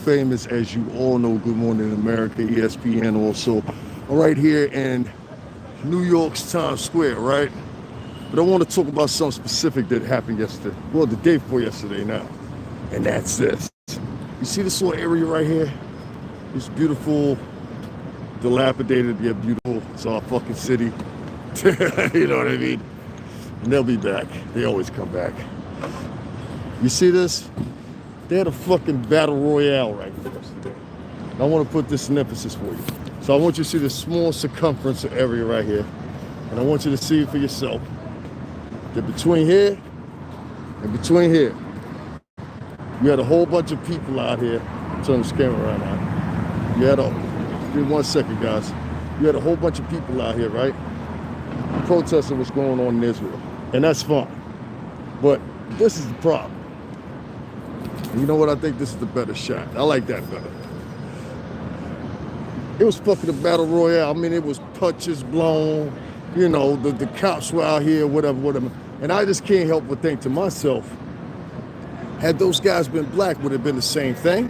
famous, as you all know, Good Morning America, ESPN also, right here in New York's Times Square, right? But I want to talk about something specific that happened yesterday. Well, the day before yesterday now. And that's this. You see this little area right here? It's beautiful, dilapidated, yet beautiful. It's our fucking city. You know what I mean? And they'll be back. They always come back. You see this? They had a fucking battle royale right here yesterday. I want to put this in emphasis for you. So I want you to see the small circumference area right here. And I want you to see it for yourself. That between here and between here, you had a whole bunch of people out here. Turn this camera around now. You had give me 1 second, guys. You had a whole bunch of people out here, right? Protesting what's going on in Israel. And that's fine. But this is the problem. And you know what? I think this is the better shot. I like that better. It was fucking a battle royale. I mean, it was punches blown. You know, the cops were out here, whatever. And I just can't help but think to myself, had those guys been black, would it have been the same thing?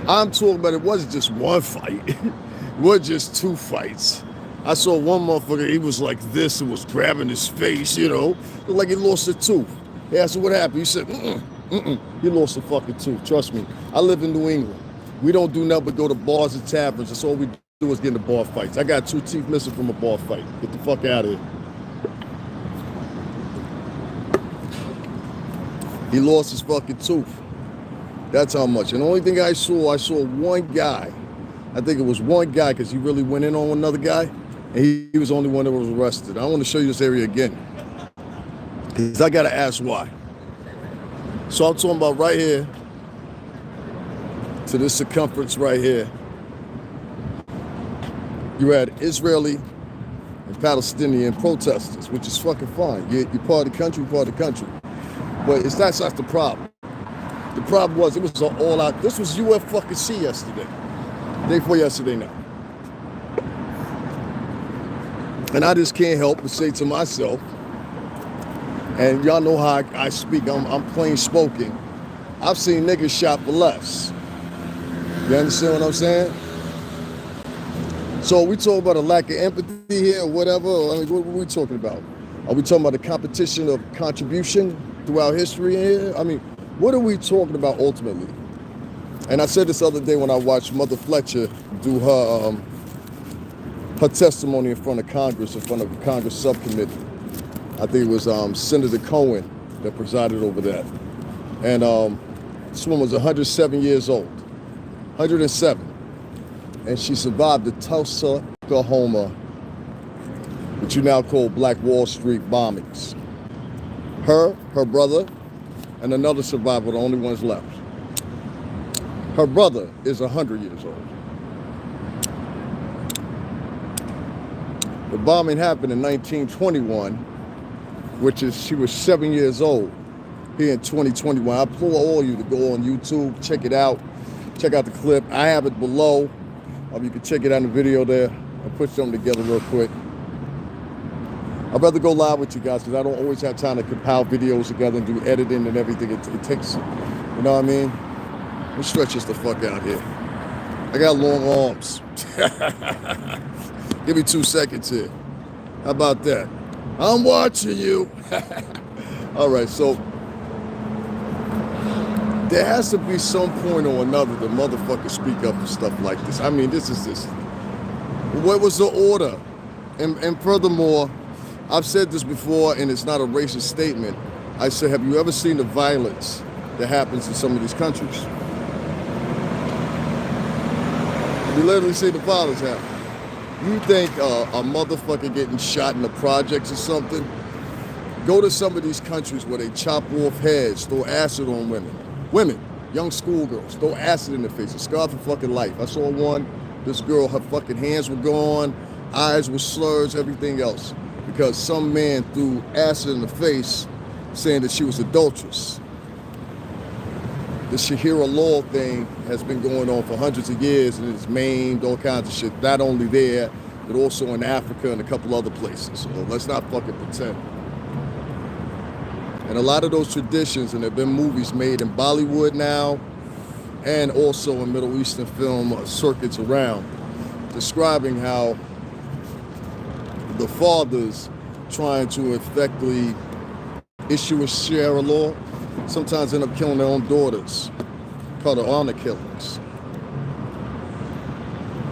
I'm talking about it wasn't just one fight. It wasn't just two fights. I saw one motherfucker, he was like this and was grabbing his face, you know, looked like he lost a tooth. They asked him what happened. He said, he lost a fucking tooth. Trust me, I live in New England. We don't do nothing but go to bars and taverns. That's all we do is get into bar fights. I got 2 teeth missing from a bar fight. Get the fuck out of here. He lost his fucking tooth. That's how much. And the only thing I saw one guy. I think it was one guy because he really went in on another guy. And he was the only one that was arrested. I want to show you this area again. Because I got to ask why. So I'm talking about right here to this circumference right here. You had Israeli and Palestinian protesters, which is fucking fine. You're part of the country, But that's not the problem. The problem was it was an all-out. This was UFC yesterday. Day before yesterday now. And I just can't help but say to myself, and y'all know how I speak, I'm plain spoken. I've seen niggas shot for less. You understand what I'm saying? So we talking about a lack of empathy here or whatever? I mean, what are we talking about? Are we talking about the competition of contribution throughout history here? I mean, what are we talking about ultimately? And I said this other day when I watched Mother Fletcher do her testimony in front of Congress, in front of the Congress subcommittee. I think it was Senator Cohen that presided over that. And this woman was 107 years old, 107. And she survived the Tulsa, Oklahoma, which you now call Black Wall Street bombings. Her brother, and another survivor, the only ones left. Her brother is 100 years old. The bombing happened in 1921, which is, she was 7 years old here in 2021. I implore all of you to go on YouTube, check it out. Check out the clip. I have it below. You can check it out in the video there. I'll put something together real quick. I'd rather go live with you guys because I don't always have time to compile videos together and do editing and everything. It takes, you know what I mean? Let's stretch this the fuck out here. I got long arms. Give me 2 seconds here. How about that? I'm watching you. All right, so there has to be some point or another the motherfuckers speak up and stuff like this. I mean, this. What was the order? And furthermore, I've said this before, and it's not a racist statement. I said, have you ever seen the violence that happens in some of these countries? You literally see the violence happen. You think a motherfucker getting shot in the projects or something? Go to some of these countries where they chop off heads, throw acid on women, young schoolgirls, throw acid in their faces, scarred for fucking life. I saw one, this girl, her fucking hands were gone, eyes were slurs, everything else, because some man threw acid in the face saying that she was adulterous. The Sharia law thing has been going on for hundreds of years, and it's maimed all kinds of shit, not only there, but also in Africa and a couple other places. So let's not fucking pretend. And a lot of those traditions, and there have been movies made in Bollywood now, and also in Middle Eastern film circuits around, describing how the fathers trying to effectively issue a Sharia law sometimes end up killing their own daughters, called the honor killings.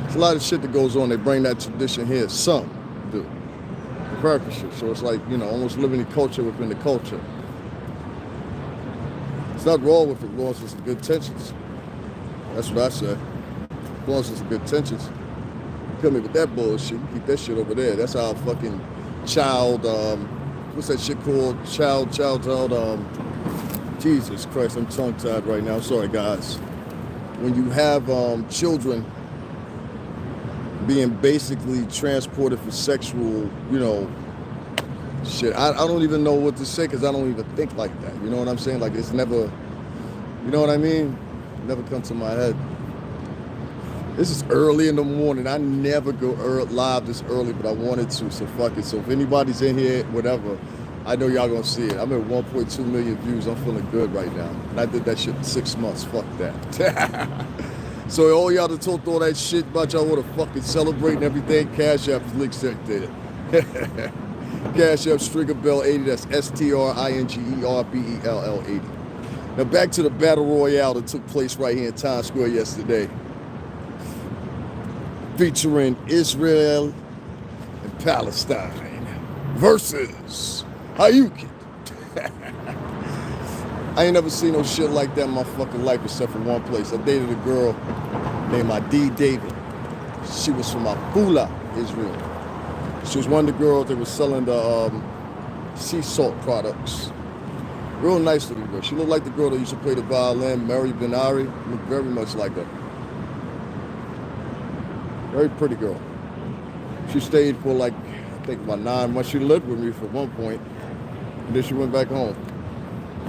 There's a lot of shit that goes on. They bring that tradition here. Some do. The purpose. So it's like, you know, almost living the culture within the culture. It's not wrong with it, as long as it's some good tensions. That's what I say. As long as it's some good tensions. Kill me with that bullshit. You keep that shit over there. That's how fucking child, what's that shit called? Child, Jesus Christ, I'm tongue-tied right now. Sorry, guys. When you have children being basically transported for sexual, you know, shit. I don't even know what to say because I don't even think like that. You know what I'm saying? Like, it's never, you know what I mean? Never come to my head. This is early in the morning. I never go live this early, but I wanted to, so fuck it. So if anybody's in here, whatever, I know y'all gonna see it. I'm at 1.2 million views. I'm feeling good right now. And I did that shit in 6 months. Fuck that. So all y'all that talked all that shit about y'all wanna fucking celebrate and everything, Cashapp links right there. Cashapp Stringer Bell 80, that's STRINGERBELL 80. Now back to the battle royale that took place right here in Times Square yesterday, featuring Israel and Palestine versus Hayuki. I ain't never seen no shit like that in my fucking life except for one place. I dated a girl named Adi David. She was from Afula, Israel. She was one of the girls that was selling the sea salt products. Real nice little girl. She looked like the girl that used to play the violin, Mary Benari. Looked very much like her. Very pretty girl. She stayed for like, I think about 9 months. She lived with me for one point, and then she went back home.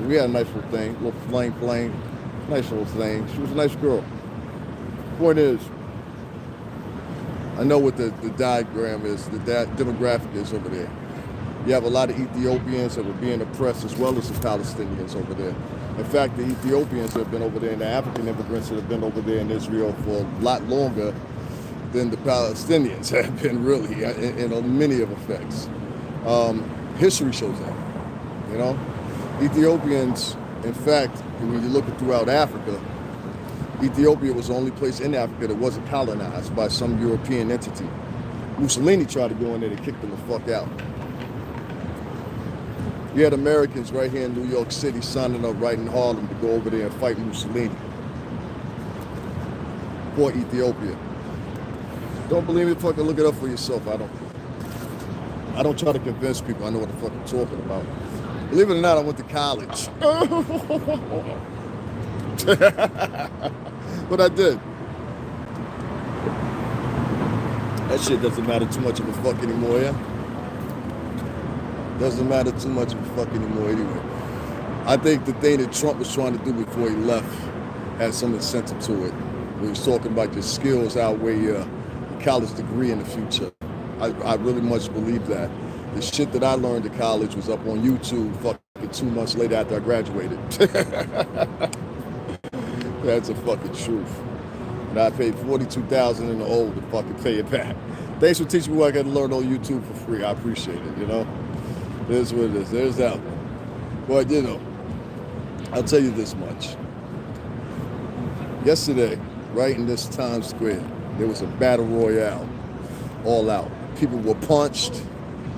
We had a nice little thing, little fling, nice little thing. She was a nice girl. Point is, I know what the diagram is, the demographic is over there. You have a lot of Ethiopians that were being oppressed as well as the Palestinians over there. In fact, the Ethiopians have been over there and the African immigrants that have been over there in Israel for a lot longer than the Palestinians have been really in many of effects. History shows that, you know? Ethiopians, in fact, when you look at throughout Africa, Ethiopia was the only place in Africa that wasn't colonized by some European entity. Mussolini tried to go in there and kick them the fuck out. You had Americans right here in New York City signing up right in Harlem to go over there and fight Mussolini for Ethiopia. Don't believe me? Fucking look it up for yourself. I don't try to convince people. I know what the fuck I'm talking about. Believe it or not, I went to college. But I did. That shit doesn't matter too much of a fuck anymore, yeah? Doesn't matter too much of a fuck anymore anyway. I think the thing that Trump was trying to do before he left had some incentive to it. He was talking about your skills outweigh your college degree in the future. I really much believe that. The shit that I learned at college was up on YouTube fucking 2 months later after I graduated. That's a fucking truth. And I paid $42,000 in the hole to fucking pay it back. Thanks for teaching me what I got to learn on YouTube for free. I appreciate it, you know? It is what it is. There's that one. But, you know, I'll tell you this much. Yesterday, right in this Times Square, there was a battle royale, all out. People were punched.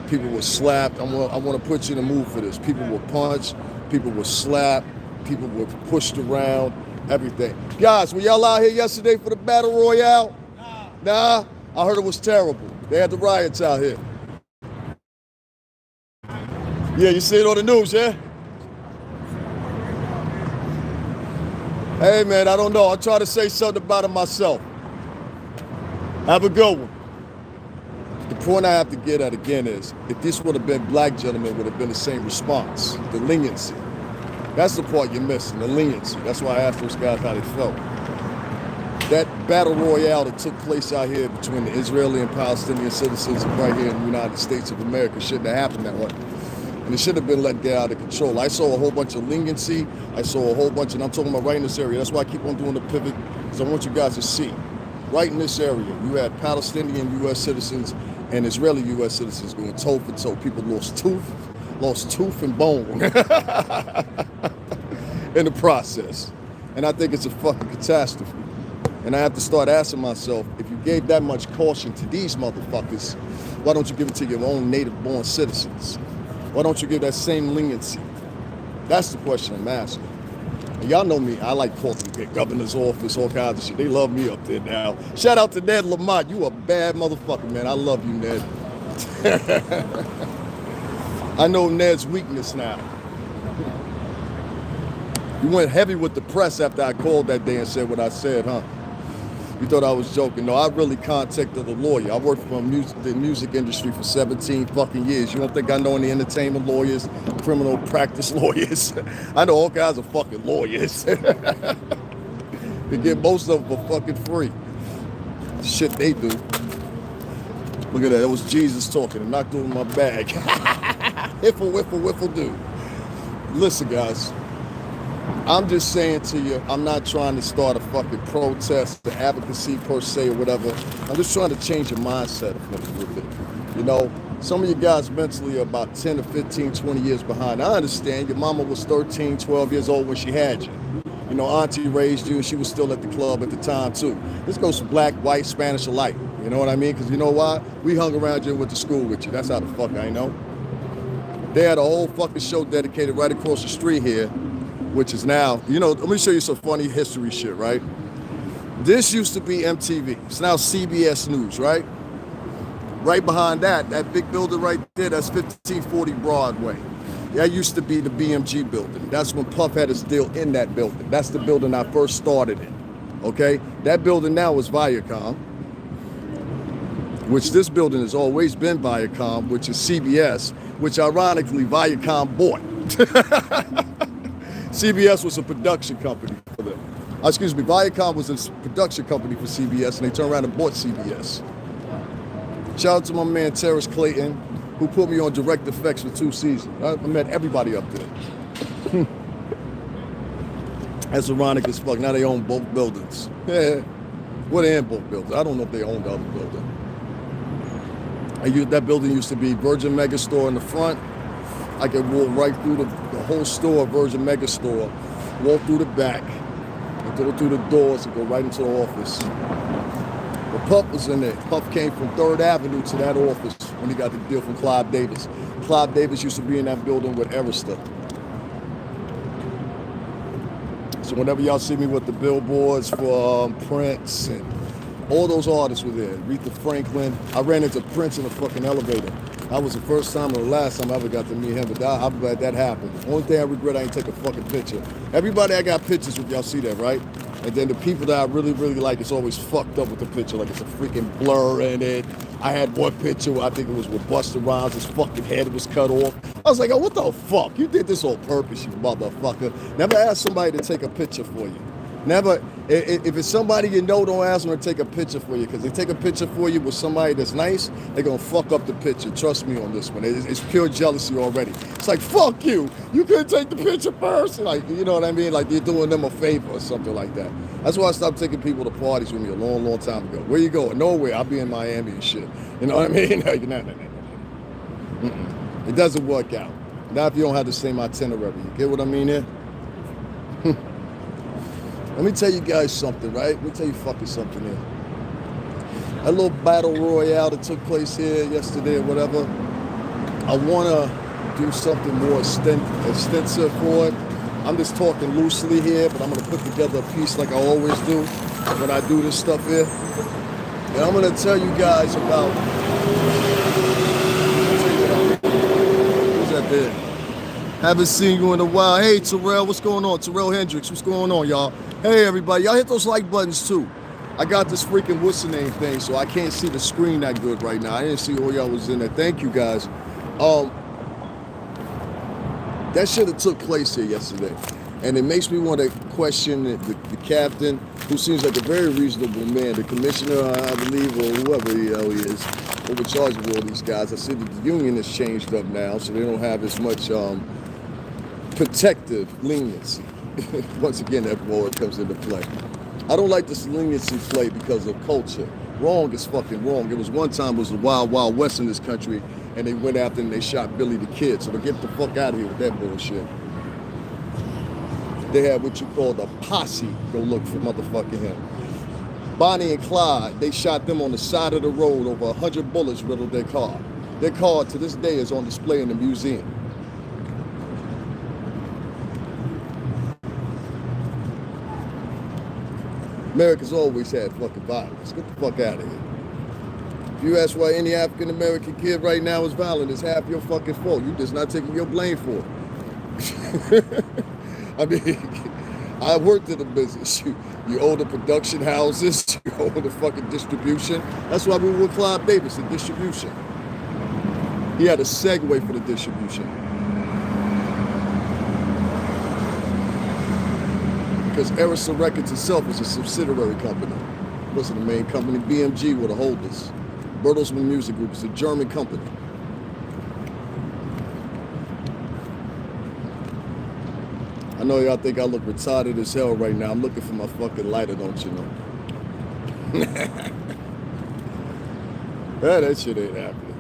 People were slapped. I want to put you in the mood for this. People were punched. People were slapped. People were pushed around. Everything. Guys, were y'all out here yesterday for the battle royale? Nah? I heard it was terrible. They had the riots out here. Yeah, you see it on the news, yeah? Hey, man, I don't know. I'll try to say something about it myself. Have a good one. The point I have to get at again is, if this would have been black gentlemen, would have been the same response, the leniency. That's the part you're missing, the leniency. That's why I asked those guys how they felt. That battle royale that took place out here between the Israeli and Palestinian citizens right here in the United States of America shouldn't have happened that way. And it should have been let get out of control. I saw a whole bunch of leniency. I saw a whole bunch, and I'm talking about right in this area. That's why I keep on doing the pivot, because I want you guys to see. Right in this area, you had Palestinian U.S. citizens and Israeli U.S. citizens going toe for toe. People lost tooth and bone in the process. And I think it's a fucking catastrophe. And I have to start asking myself, if you gave that much caution to these motherfuckers, why don't you give it to your own native-born citizens? Why don't you give that same leniency? That's the question I'm asking. And y'all know me, I like talking to the governor's office, all kinds of shit. They love me up there now. Shout out to Ned Lamont. You a bad motherfucker, man. I love you, Ned. I know Ned's weakness now. You went heavy with the press after I called that day and said what I said, huh? You thought I was joking. No, I really contacted a lawyer. I worked for the music industry for 17 fucking years. You don't think I know any entertainment lawyers, criminal practice lawyers? I know all kinds of fucking lawyers. They get most of them for fucking free. Shit they do. Look at that. It was Jesus talking and not doing my bag. Whiffle, whiffle, whiffle, do. Listen, guys. I'm just saying to you, I'm not trying to start a fucking protest, the advocacy per se or whatever. I'm just trying to change your mindset a little bit. You know, some of you guys mentally are about 10 to 15, 20 years behind. I understand your mama was 13, 12 years old when she had you. You know, auntie raised you and she was still at the club at the time too. This goes for black, white, Spanish alike. You know what I mean? Because you know why? We hung around you and went to school with you. That's how the fuck I know. They had a whole fucking show dedicated right across the street here, which is now, you know, let me show you some funny history shit, right? This used to be MTV. It's now CBS News, right? Right behind that big building right there, that's 1540 Broadway. That used to be the BMG building. That's when Puff had his deal in that building. That's the building I first started in, okay? That building now is Viacom, which this building has always been Viacom, which is CBS, which ironically Viacom bought. CBS was a production company for them. Excuse me, Viacom was a production company for CBS, and they turned around and bought CBS. Shout out to my man Terrence Clayton, who put me on direct effects for 2 seasons. I met everybody up there. That's ironic as fuck. Now they own both buildings. Yeah. Well, they in both buildings. I don't know if they own the other building. That building used to be Virgin Megastore in the front. I could walk right through the whole store, Virgin Megastore, walk through the back, and go through the doors and go right into the office. But Puff was in there. Puff came from 3rd Avenue to that office when he got the deal from Clive Davis. Clive Davis used to be in that building with Arista. So whenever y'all see me with the billboards for Prince and all those artists were there. Aretha Franklin. I ran into Prince in a fucking elevator. That was the first time and the last time I ever got to meet him, but I'm glad that happened. Only thing I regret, I ain't take a fucking picture. Everybody I got pictures with, y'all see that, right? And then the people that I really, really like, it's always fucked up with the picture, like it's a freaking blur in it. I had one picture, I think it was with Busta Rhymes, his fucking head was cut off. I was like, oh, what the fuck? You did this on purpose, you motherfucker. Never ask somebody to take a picture for you. Never, if it's somebody you know, don't ask them to take a picture for you, because they take a picture for you with somebody that's nice, they're going to fuck up the picture. Trust me on this one. It's pure jealousy already. It's like, fuck you. You couldn't take the picture first. Like, you know what I mean? Like you're doing them a favor or something like that. That's why I stopped taking people to parties with me a long, long time ago. Where you going? Nowhere. I'll be in Miami and shit. You know what I mean? It doesn't work out. Not if you don't have the same itinerary. You get what I mean here? Let me tell you guys something, right? Let me tell you fucking something here. A little battle royale that took place here yesterday or whatever. I want to do something more extensive for it. I'm just talking loosely here, but I'm going to put together a piece like I always do when I do this stuff here. And I'm going to tell you guys about... Who's that there? Haven't seen you in a while. Hey, Terrell, what's going on? Terrell Hendricks, what's going on, y'all? Hey, everybody. Y'all hit those like buttons, too. I got this freaking what's-the-name thing, so I can't see the screen that good right now. I didn't see all y'all was in there. Thank you, guys. That should have took place here yesterday. And it makes me want to question the captain, who seems like a very reasonable man, the commissioner, I believe, or whoever the hell he is. overcharging all these guys. I see that the union has changed up now, so they don't have as much protective leniency. Once again, that word comes into play. I don't like this leniency play because of culture. Wrong is fucking wrong. It was one time, it was the Wild Wild West in this country, and they went after and they shot Billy the Kid. So to get the fuck out of here with that bullshit. They had what you call the posse go look for motherfucking him. Bonnie and Clyde, they shot them on the side of the road. Over 100 bullets riddled their car. Their car to this day is on display in the museum. America's always had fucking violence. Get the fuck out of here. If you ask why any African American kid right now is violent, it's half your fucking fault. You just not taking your blame for it. I mean, I worked in the business. You own the production houses, you own the fucking distribution. That's why we were with Clive Davis in distribution. He had a segue for the distribution. Because Erison Records itself is a subsidiary company. It wasn't the main company. BMG were the holders. Bertelsmann Music Group is a German company. I know y'all think I look retarded as hell right now. I'm looking for my fucking lighter, don't you know? That shit ain't happening.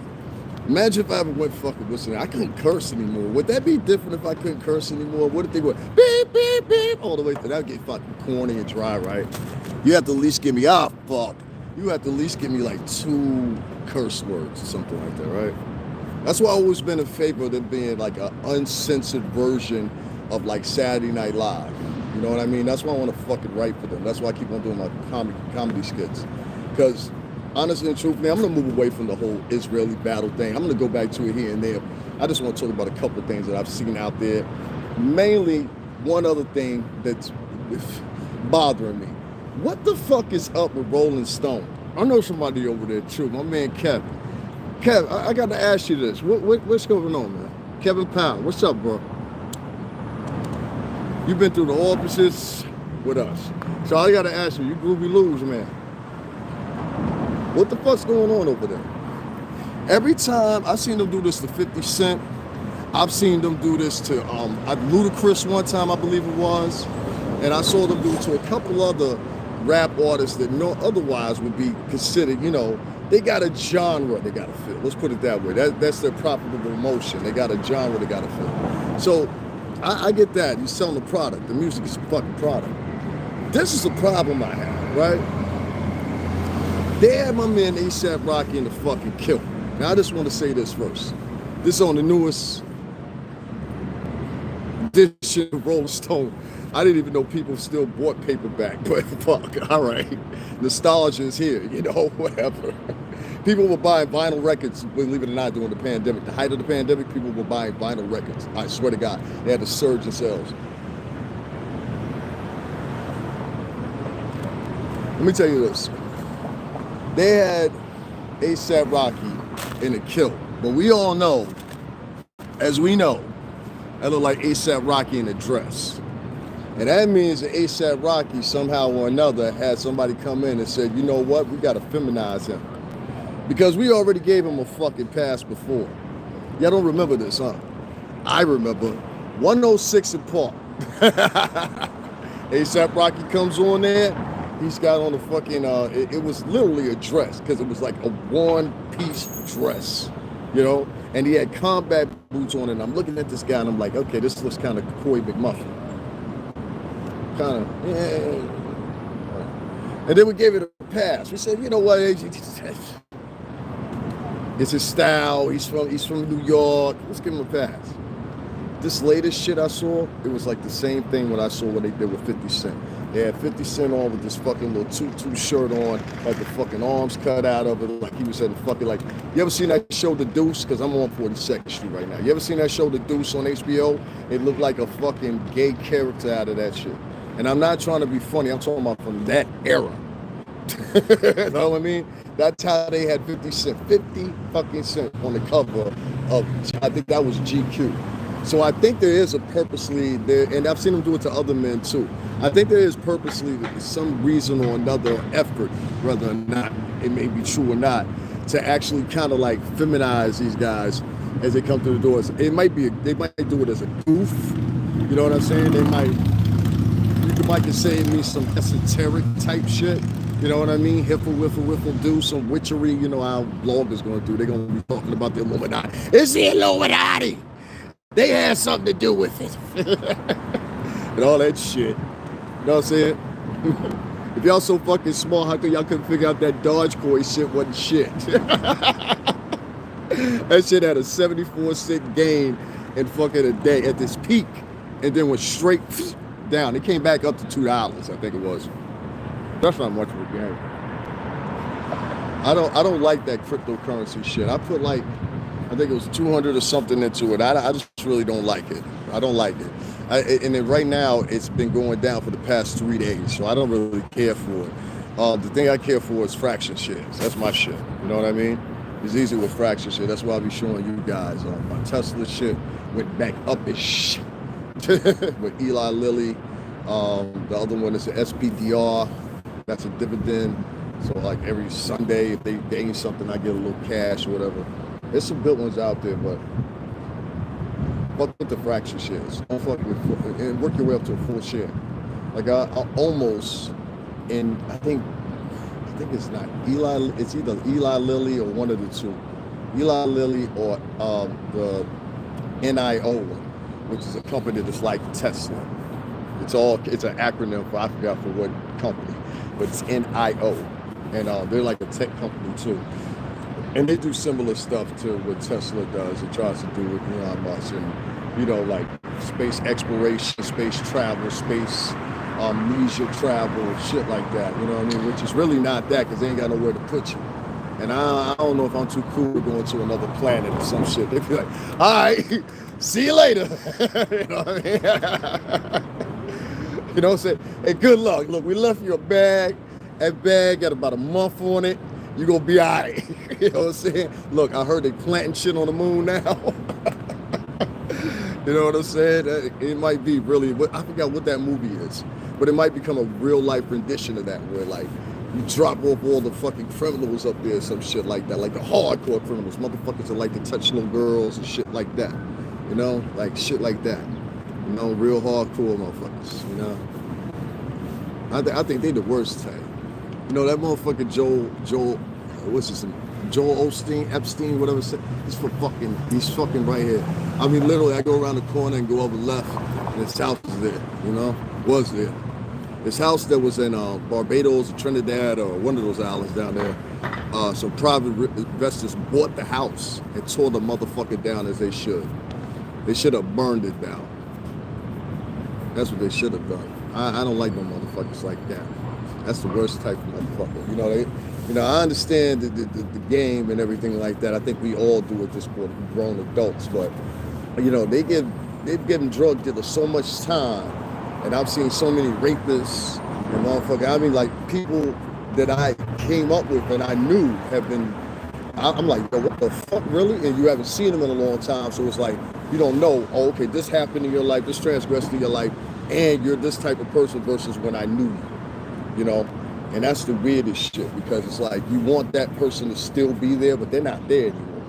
Imagine if I ever went fucking listening. I couldn't curse anymore. Would that be different if I couldn't curse anymore? What if they went beep, beep, beep all the way through? That would get fucking corny and dry, right? You have to at least give me, fuck. You have to at least give me like 2 curse words or something like that, right? That's why I've always been in favor of there being like an uncensored version of like Saturday Night Live. You know what I mean? That's why I want to fucking write for them. That's why I keep on doing my comedy skits. Because honestly and truthfully, I'm going to move away from the whole Israeli battle thing. I'm going to go back to it here and there. I just want to talk about a couple of things that I've seen out there. Mainly, one other thing that's bothering me. What the fuck is up with Rolling Stone? I know somebody over there too, my man Kevin. Kev, I got to ask you this. What's going on, man? Kevin Pound, what's up, bro? You've been through the offices with us. So I got to ask you, you groovy lose, man. What the fuck's going on over there? Every time I've seen them do this to 50 Cent, I've seen them do this to Ludacris one time, I believe it was, and I saw them do it to a couple other rap artists that otherwise would be considered, you know, they got a genre they got to fill. Let's put it that way. That's their profitable motion. They got a genre they got to fill. So I get that. You're selling the product. The music is a fucking product. This is a problem I have, right? They had my man ASAP Rocky in the fucking kill. Now I just want to say this first. This is on the newest edition of Rolling Stone. I didn't even know people still bought paperback, but fuck, all right. Nostalgia is here, you know, whatever. People were buying vinyl records, believe it or not, during the pandemic. The height of the pandemic, people were buying vinyl records. I swear to God, they had a surge in sales. Let me tell you this. They had ASAP Rocky in the kill, but we all know, as we know, that looked like ASAP Rocky in a dress. And that means that ASAP Rocky somehow or another had somebody come in and said, you know what, we got to feminize him. Because we already gave him a fucking pass before. Y'all don't remember this, huh? I remember 106 in Park. ASAP Rocky comes on there. He's got on a fucking, it was literally a dress because it was like a one-piece dress, you know? And he had combat boots on, and I'm looking at this guy, and I'm like, okay, this looks kind of Corey McMuffin. Kind of, yeah. And then we gave it a pass. We said, you know what, it's his style. He's from New York. Let's give him a pass. This latest shit I saw, it was like the same thing when I saw what they did with 50 Cent. They had 50 Cent on with this fucking little tutu shirt on, had the fucking arms cut out of it, like he was at the fucking, like, you ever seen that show The Deuce? Because I'm on 42nd Street right now. You ever seen that show The Deuce on HBO? It looked like a fucking gay character out of that shit. And I'm not trying to be funny. I'm talking about from that era. You know what I mean? That's how they had 50 Cent. 50 fucking Cent on the cover of, I think that was GQ. So I think there is a purposely there, and I've seen them do it to other men too. I think there is purposely, for some reason or another, effort, whether or not it may be true or not, to actually kind of like feminize these guys as they come through the doors. It might be, they might do it as a goof. You know what I'm saying? They might, you might just say me some esoteric type shit. You know what I mean? Hiffle, whiffle, whiffle, do some witchery. You know how bloggers going to do. They're going to be talking about the Illuminati. It's the Illuminati. They had something to do with it. And all that shit. You know what I'm saying? If y'all so fucking smart, how come y'all couldn't figure out that Dogecoin shit wasn't shit? That shit had a 74-cent gain in fucking a day at this peak, and then went straight down. It came back up to $2, I think it was. That's not much of a game. I don't like that cryptocurrency shit. I put like, I think it was 200 or something into it. I just really don't like it. I don't like it. And then right now, it's been going down for the past 3 days, so I don't really care for it. The thing I care for is fraction shares. That's my shit. You know what I mean? It's easy with fraction shit. That's why I'll be showing you guys. My Tesla shit went back up as shit with Eli Lilly. The other one is the SPDR. That's a dividend. So like every Sunday, if they gain something, I get a little cash or whatever. There's some good ones out there, but fuck with the fraction shares. Don't fuck with, and work your way up to a full share. Like I almost, and I think it's not Eli. It's either Eli Lilly or one of the two, Eli Lilly or the NIO one, which is a company that's like Tesla. It's an acronym for, I forgot for what company, but it's NIO, and they're like a tech company too. And they do similar stuff to what Tesla does. It tries to do with Elon Musk and, you know, like space exploration, space travel, space leisure travel, shit like that. You know what I mean? Which is really not that, because they ain't got nowhere to put you. And I don't know if I'm too cool to going to another planet or some shit. They'd be like, all right, see you later. You know what I mean? You know what I'm saying? Hey, good luck. Look, we left you a bag. That bag got about a month on it. You gonna be all right. You know what I'm saying? Look, I heard they planting shit on the moon now. You know what I'm saying? It might be really, I forgot what that movie is, but it might become a real life rendition of that, where like you drop off all the fucking criminals up there, some shit like that, like the hardcore criminals, motherfuckers that like to touch little girls and shit like that. You know, like shit like that. You know, real hardcore motherfuckers. You know, I think they the worst type. You know, that motherfucker Joel, what's his name? Joel Epstein, whatever. He's fucking right here. I mean, literally, I go around the corner and go over left, and his house is there, you know? Was there. His house that was in Barbados or Trinidad or one of those islands down there. Some private investors bought the house and tore the motherfucker down as they should. They should have burned it down. That's what they should have done. I don't like no motherfuckers like that. That's the worst type of motherfucker. You know, I understand the game and everything like that. I think we all do at this point, grown adults. But, you know, they've given drug dealers so much time. And I've seen so many rapists and motherfuckers. I mean, like, people that I came up with and I knew have been, I'm like, yo, what the fuck, really? And you haven't seen them in a long time. So it's like, you don't know, oh, okay, this happened in your life, this transgressed in your life, and you're this type of person versus when I knew you. You know, and that's the weirdest shit, because it's like you want that person to still be there, but they're not there anymore.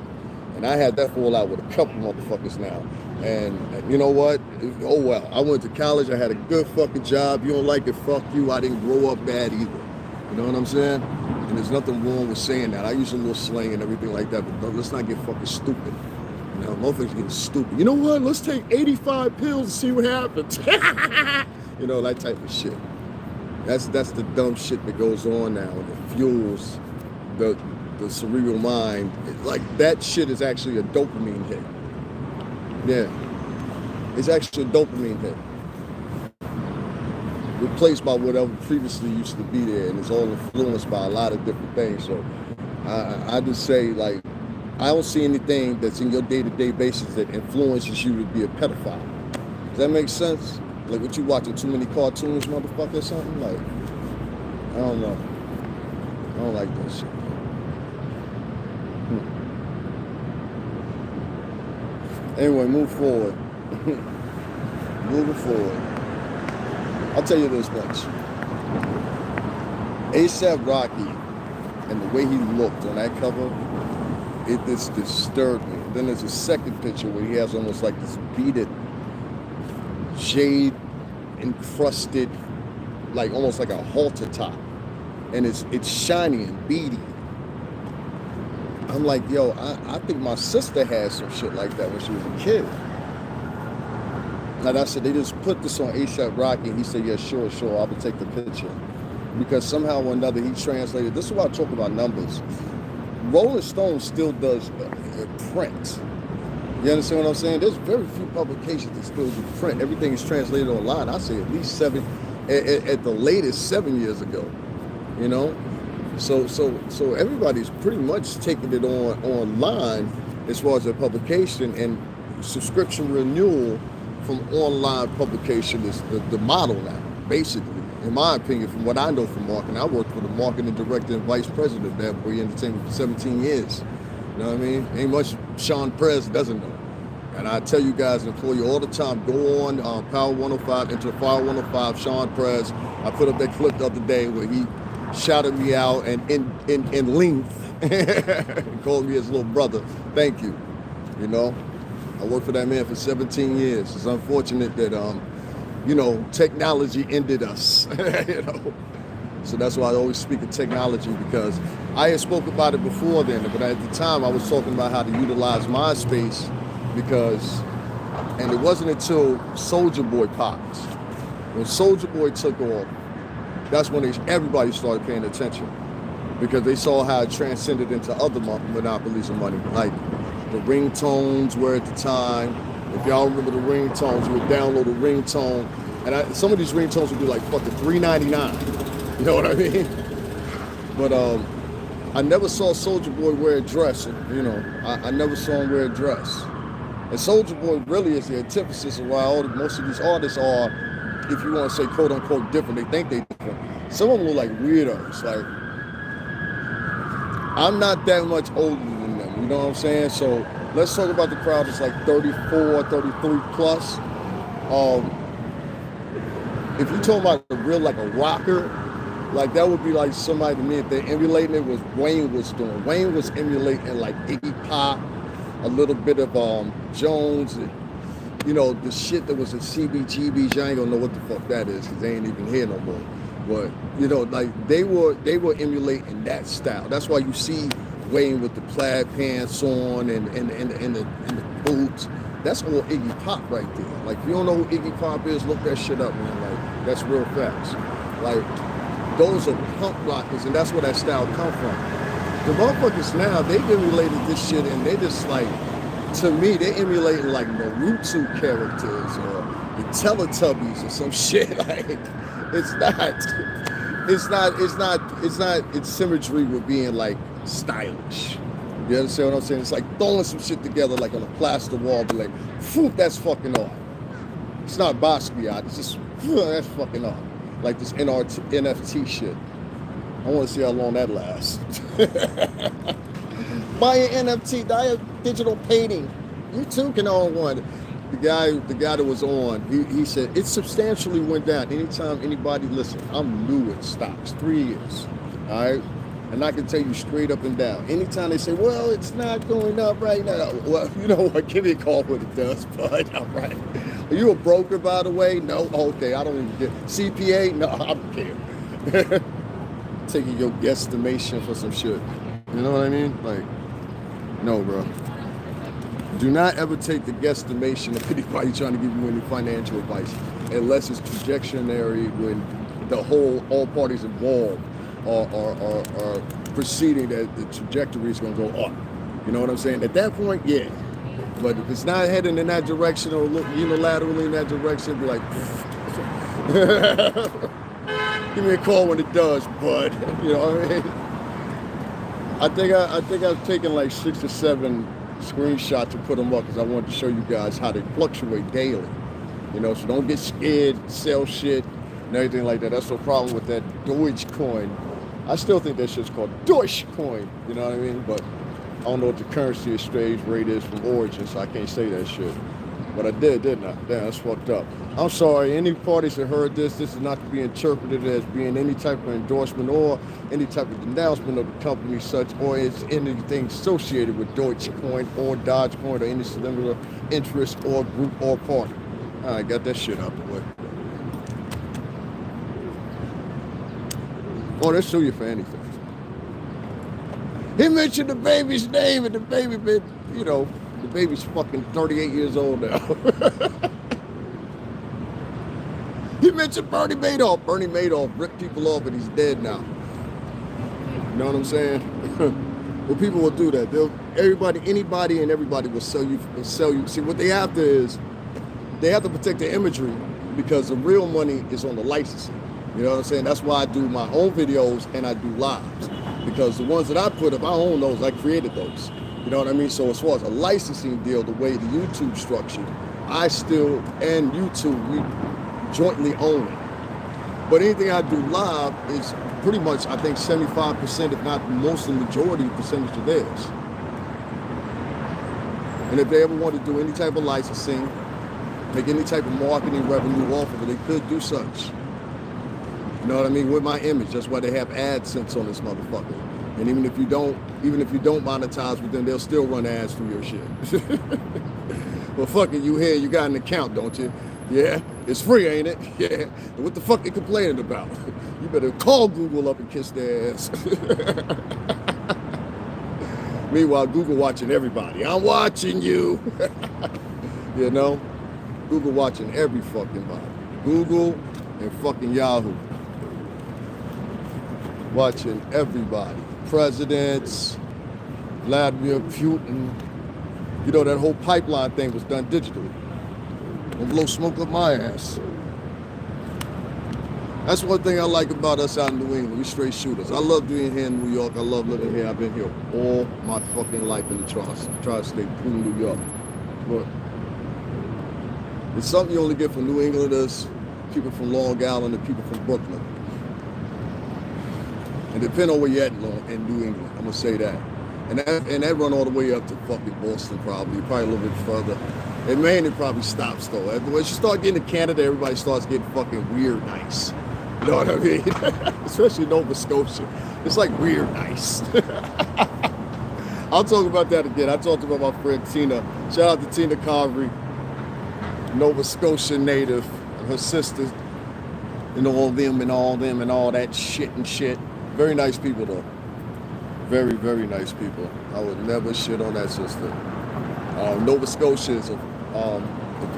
And I had that fall out with a couple motherfuckers now. And you know what? Oh well, I went to college, I had a good fucking job. You don't like it, fuck you. I didn't grow up bad either. You know what I'm saying? And there's nothing wrong with saying that. I use a little slang and everything like that, but let's not get fucking stupid. You know, motherfuckers getting stupid. You know what? Let's take 85 pills and see what happens. You know, that type of shit. That's the dumb shit that goes on now, and it fuels the cerebral mind. Like, that shit is actually a dopamine hit. Yeah, it's actually a dopamine hit. Replaced by whatever previously used to be there, and it's all influenced by a lot of different things. So I just say, like, I don't see anything that's in your day-to-day basis that influences you to be a pedophile. Does that make sense? Like, what, you watching too many cartoons, motherfucker, or something? Like, I don't know. I don't like that shit. Anyway, move forward. Moving forward. I'll tell you this much. ASAP Rocky and the way he looked on that cover It's disturbed me. Then there's a second picture where he has almost like this beaded, jade encrusted, like almost like a halter top, and it's shiny and beady. I'm like, yo, I think my sister had some shit like that when she was a kid. And I said, they just put this on ASAP Rocky. And he said, yeah, sure, I will take the picture. Because somehow or another, he translated. This is why I talk about numbers. Rolling Stone still does print. You understand what I'm saying? There's very few publications that still do print. Everything is translated online. I say at least 7, at the latest 7 years ago. You know? So everybody's pretty much taking it online as far as their publication, and subscription renewal from online publication is the model now, basically, in my opinion, from what I know from marketing. I worked for the marketing director and vice president of Bad Boy Entertainment for 17 years. You know what I mean? Ain't much Sean Perez doesn't know. And I tell you guys, employ you all the time, go on Power 105, enter Power 105, Sean Perez. I put up that clip the other day where he shouted me out and in length called me his little brother. Thank you. You know, I worked for that man for 17 years. It's unfortunate that you know, technology ended us. You know, so that's why I always speak of technology, because I had spoke about it before then, but at the time I was talking about how to utilize MySpace, and it wasn't until Soulja Boy popped. When Soulja Boy took off, that's when everybody started paying attention, because they saw how it transcended into other monopolies of money. Like the ringtones were at the time. If y'all remember the ringtones, you would download a ringtone, and some of these ringtones would be like fucking $3.99. You know what I mean? But I never saw Soulja Boy wear a dress. You know, I never saw him wear a dress. And Soulja Boy really is the antithesis of why most of these artists are, if you want to say quote unquote different, they think they different. Some of them look like weirdos. Like, I'm not that much older than them, you know what I'm saying? So let's talk about the crowd that's like 34, 33 plus. If you talk about a real, like a rocker, like that would be like somebody to me, if they're emulating it, was Wayne was doing. Wayne was emulating like Iggy Pop, a little bit of Jones, you know, the shit that was in CBGBs. I ain't gonna know what the fuck that is, because they ain't even here no more. But you know, like they were emulating that style. That's why you see Wayne with the plaid pants on and the boots. That's all Iggy Pop right there. Like, if you don't know who Iggy Pop is, look that shit up, man. Like, that's real facts. Like, those are punk rockers, and that's where that style come from. The motherfuckers now, they've emulated this shit, and they just like, to me, they're emulating like Naruto characters or the Teletubbies or some shit. Like, it's symmetry with being like stylish. You understand what I'm saying? It's like throwing some shit together like on a plaster wall, but like, phew, that's fucking off. It's not Basquiat, it's just, that's fucking off. Like this NFT shit. I want to see how long that lasts. Buy an NFT, buy a digital painting. You too can own one. The guy that was on, he said it substantially went down. Anytime anybody, listen, I'm new at stocks, 3 years, all right? And I can tell you straight up and down. Anytime they say, well, it's not going up right now. Well, you know what? Give me a call when it does, bud. All right. Are you a broker, by the way? No? Okay, I don't even get CPA? No, I don't care. Taking your guesstimation for some shit. You know what I mean? Like, no, bro. Do not ever take the guesstimation of anybody trying to give you any financial advice, unless it's trajectory when all parties involved are proceeding that the trajectory is going to go up. You know what I'm saying? At that point, yeah. But if it's not heading in that direction or look unilaterally in that direction, be like, give me a call when it does, bud. You know what I mean? I think I've taken like 6 or 7 screenshots to put them up because I wanted to show you guys how they fluctuate daily. You know, so don't get scared, sell shit, and everything like that. That's the problem with that Dogecoin. I still think that shit's called Dogecoin. You know what I mean? But I don't know what the currency exchange rate is from origin, so I can't say that shit. But I did, didn't I? Damn, that's fucked up. I'm sorry, any parties that heard this is not to be interpreted as being any type of endorsement or any type of denouncement of the company such, or is anything associated with Dogecoin or Dogecoin or any similar interest or group or party. All right, got that shit out the way. Oh, they'll sue you for anything. He mentioned the baby's name, and the baby been, you know, the baby's fucking 38 years old now. He mentioned Bernie Madoff. Bernie Madoff ripped people off, and he's dead now. You know what I'm saying? Well, people will do that. Anybody and everybody will sell you. See, what they have to is, they have to protect the imagery, because the real money is on the licensing. You know what I'm saying? That's why I do my own videos and I do lives, because the ones that I put up, I own those. I created those. You know what I mean? So as far as a licensing deal, the way the YouTube structured, I still and YouTube, we jointly own it. But anything I do live is pretty much, I think, 75%, if not most of the majority percentage of theirs. And if they ever want to do any type of licensing, make any type of marketing revenue off of it, they could do such. You know what I mean? With my image, that's why they have AdSense on this motherfucker. And even if you don't monetize with them, they'll still run ads through your shit. Well, fuck it, you here, you got an account, don't you? Yeah, it's free, ain't it? Yeah. What the fuck they complaining about? You better call Google up and kiss their ass. Meanwhile, Google watching everybody. I'm watching you. You know? Google watching every fucking body. Google and fucking Yahoo. Watching everybody. Presidents, Vladimir Putin. You know, that whole pipeline thing was done digitally. Don't blow smoke up my ass. That's one thing I like about us out in New England. We straight shooters. I love being here in New York. I love living here. I've been here all my fucking life in the tri-state, in New York. But it's something you only get from New Englanders, people from Long Island, and people from Brooklyn. And depending on where you're at in New England, I'm gonna say that. And that run all the way up to fucking Boston, probably a little bit further. And Maine, it probably stops though. Once you start getting to Canada, everybody starts getting fucking weird nice. You know what I mean? Especially Nova Scotia. It's like weird nice. I'll talk about that again. I talked about my friend Tina. Shout out to Tina Convery, Nova Scotia native, and her sisters, and all them and all that shit and shit. Very nice people though. Very, very nice people. I would never shit on that sister. Nova Scotia is, if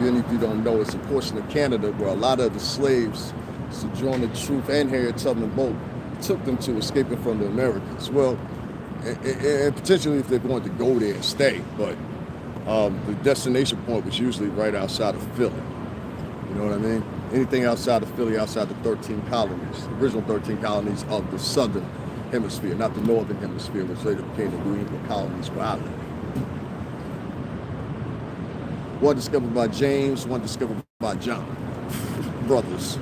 any of you don't know, it's a portion of Canada where a lot of the slaves, Sojourner Truth and Harriet Tubman both, took them to, escaping from the Americans. Well, and potentially if they're going to go there and stay, but the destination point was usually right outside of Philly. You know what I mean? Anything outside of Philly, outside the 13 colonies, the original 13 colonies of the southern hemisphere, not the northern hemisphere, which later became the New England colonies where I live. One discovered by James, one discovered by John. Brothers.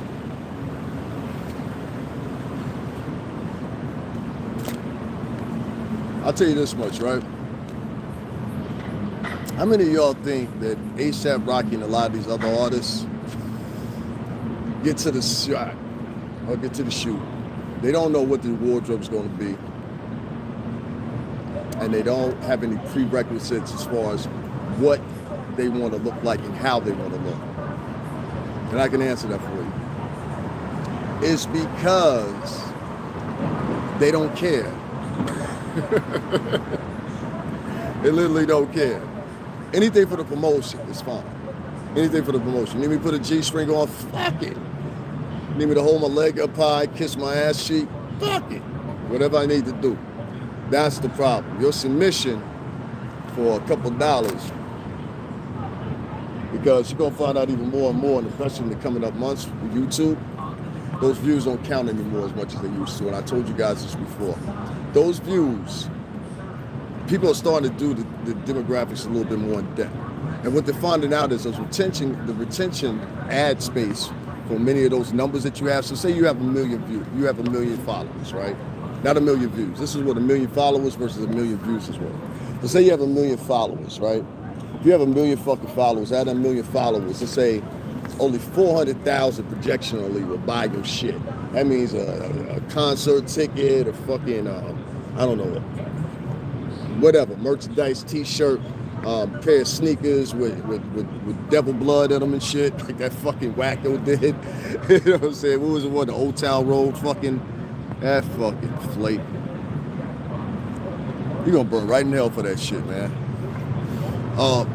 I'll tell you this much, right? How many of y'all think that ASAP Rocky and a lot of these other artists get to the shot or get to the shoot? They don't know what the wardrobe's going to be. And they don't have any prerequisites as far as what they want to look like and how they want to look. And I can answer that for you. It's because they don't care. They literally don't care. Anything for the promotion is fine. Anything for the promotion. You need me to put a G-string on? Fuck it. You need me to hold my leg up high, kiss my ass cheek? Fuck it. Whatever I need to do. That's the problem. Your submission for a couple dollars, because you're going to find out even more and more, and especially in the coming up months with YouTube, those views don't count anymore as much as they used to. And I told you guys this before. Those views, people are starting to do the demographics a little bit more in depth. And what they're finding out is the retention ad space for many of those numbers that you have. So say you have 1 million views, you have 1 million followers, right? Not 1 million views. This is what 1 million followers versus 1 million views is worth. So say you have 1 million followers, right? if you have 1 million fucking followers, out of 1 million followers, let's say only 400,000 projectionally will buy your shit. That means a concert ticket, a fucking, I don't know, whatever, merchandise, t-shirt, pair of sneakers with devil blood in them and shit, like that fucking wacko did. You know what I'm saying? What was it, the Old Town Road fucking, that fucking flake. You gonna burn right in hell for that shit, man. I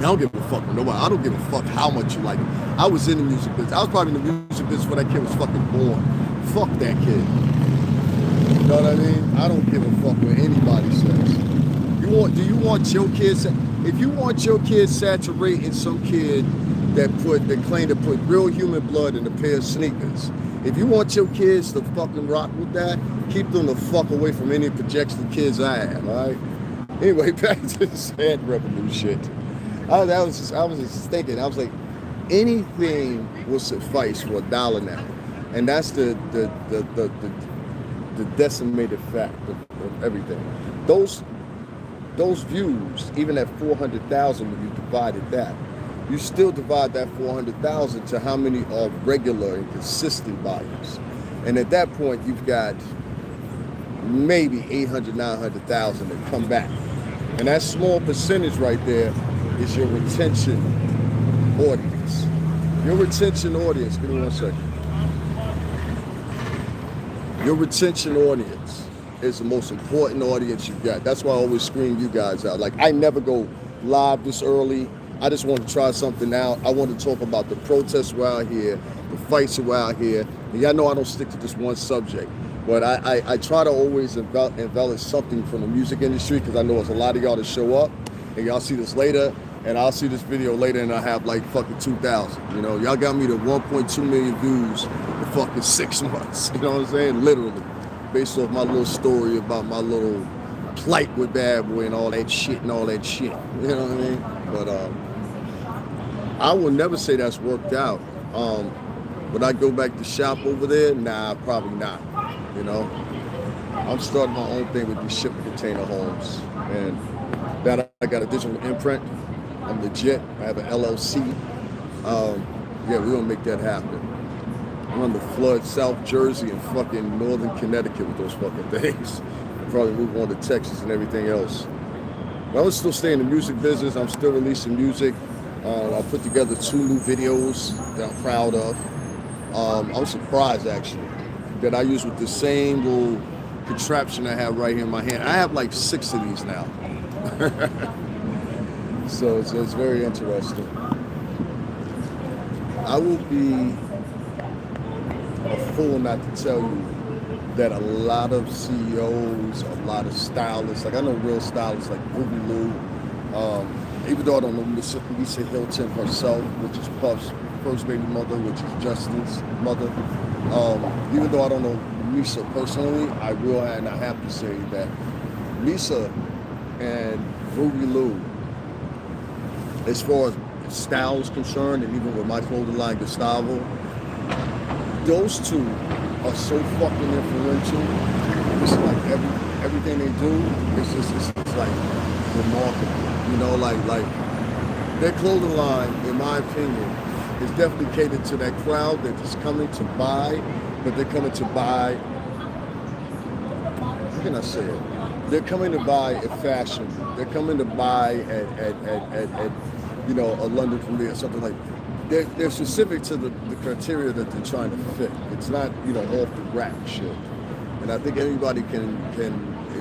don't give a fuck with nobody. I don't give a fuck how much you like it. I was in the music business. I was probably in the music business when that kid was fucking born. Fuck that kid. You know what I mean? I don't give a fuck what anybody says. Do you want your kids, if you want your kids saturating some kid that claim to put real human blood in a pair of sneakers, if you want your kids to fucking rock with that, keep them the fuck away from any projection kids I have, all right? Anyway, back to the sand revenue shit. I was just thinking, I was like, anything will suffice for $1 now. And that's the decimated fact of everything. Those views, even at 400,000, when you divided that, you still divide that 400,000 to how many are regular and consistent buyers. And at that point, you've got maybe 800, 900,000 that come back. And that small percentage right there is your retention audience. Your retention audience, give me 1 second. Your retention audience is the most important audience you've got. That's why I always scream you guys out. Like, I never go live this early. I just want to try something out. I want to talk about the protests were out here, the fights were out here. And y'all know I don't stick to just one subject. But I try to always embellish something from the music industry, because I know there's a lot of y'all that show up and y'all see this later, and I'll see this video later and I have like fucking 2,000. You know, y'all got me to 1.2 million views in fucking 6 months. You know what I'm saying? Literally. Based off my little story about my little plight with Bad Boy and all that shit. You know what I mean? But I will never say that's worked out. Would I go back to shop over there? Nah, probably not. You know, I'm starting my own thing with these shipping container homes, and that I got a digital imprint. I'm legit. I have an LLC. Yeah, we're gonna make that happen. I'm gonna flood South Jersey and fucking Northern Connecticut with those fucking things. Probably move on to Texas and everything else. But I would still stay in the music business. I'm still releasing music. I put together 2 new videos that I'm proud of. I'm surprised actually that I use with the same little contraption I have right here in my hand. I have like 6 of these now. So it's very interesting. I will be a fool not to tell you that a lot of CEOs, a lot of stylists, like I know real stylists like Ruby Lou, even though I don't know Lisa Hilton herself, which is Puff's first baby mother, which is Justin's mother. Even though I don't know Lisa personally, I have to say that Lisa and Ruby Lou, as far as style is concerned, and even with my clothing line, Gustavo, those two are so fucking influential. It's like everything they do, it's like remarkable. You know, like their clothing line, in my opinion, is definitely catered to that crowd that is coming to buy, but they're coming to buy, how can I say it? They're coming to buy at fashion. They're coming to buy at you know, a London Premiere or something like that. They're specific to the criteria that they're trying to fit. It's not, you know, off the rack shit. And I think anybody can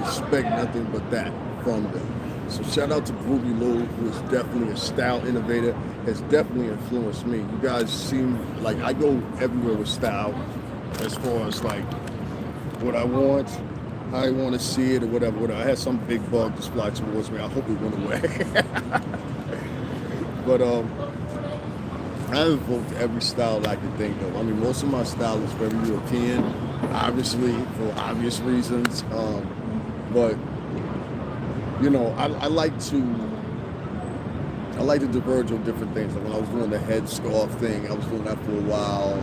expect nothing but that from them. So shout out to Ruby Lou, who is definitely a style innovator, has definitely influenced me. You guys seem like I go everywhere with style, as far as like what I want, how I want to see it, or whatever. I had some big bug just fly towards me. I hope it went away. But I invoked every style I could think of. I mean, most of my style is very European, obviously, for obvious reasons. But you know, I like to diverge on different things. Like when I was doing the headscarf thing, I was doing that for a while.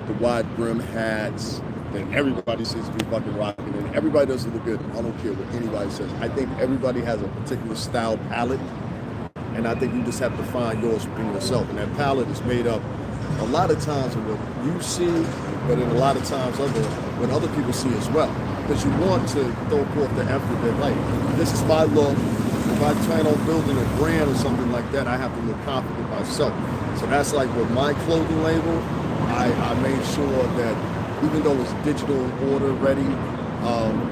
The wide brim hats that everybody seems to be fucking rocking, and everybody doesn't look good. I don't care what anybody says. I think everybody has a particular style palette, and I think you just have to find yours within yourself. And that palette is made up a lot of times of what you see, but in a lot of times what other people see as well. Because you want to throw forth the effort that, like, this is my look. If I plan on building a brand or something like that, I have to look confident myself. So that's like with my clothing label, I made sure that even though it's digital order ready,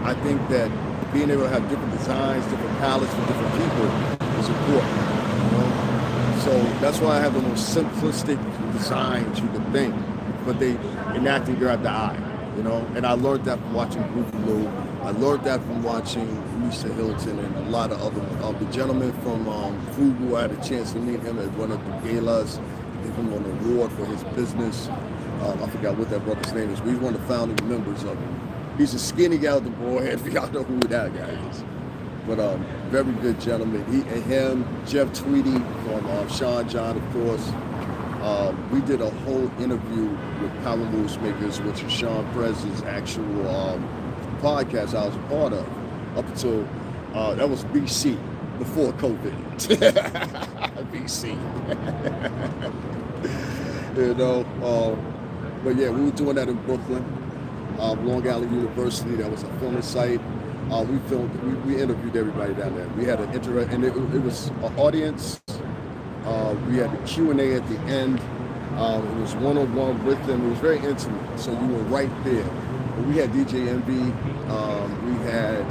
I think that being able to have different designs, different palettes for different people is important. You know? So that's why I have the most simplistic designs you could think, but they enact and grab the eye. You know, and I learned that from watching Groovy Lou. I learned that from watching Lisa Hilton and a lot of other the gentleman from Fugu. I had a chance to meet him at one of the galas. Give him an award for his business. I forgot what that brother's name is, but he's one of the founding members of it. He's a skinny guy with the bald head. Y'all know who that guy is. But very good gentleman. Him, Jeff Tweedy from Sean John, of course. We did a whole interview with Power Moves Makers, which is Sean Prez's actual podcast I was a part of, up until, that was BC, before COVID. BC. You know, but yeah, we were doing that in Brooklyn, Long Island University. That was a filming site. We interviewed everybody down there. We had an and it was an audience. We had the Q&A at the end. It was one-on-one with them. It was very intimate, so you were right there. But we had DJ Envy, we had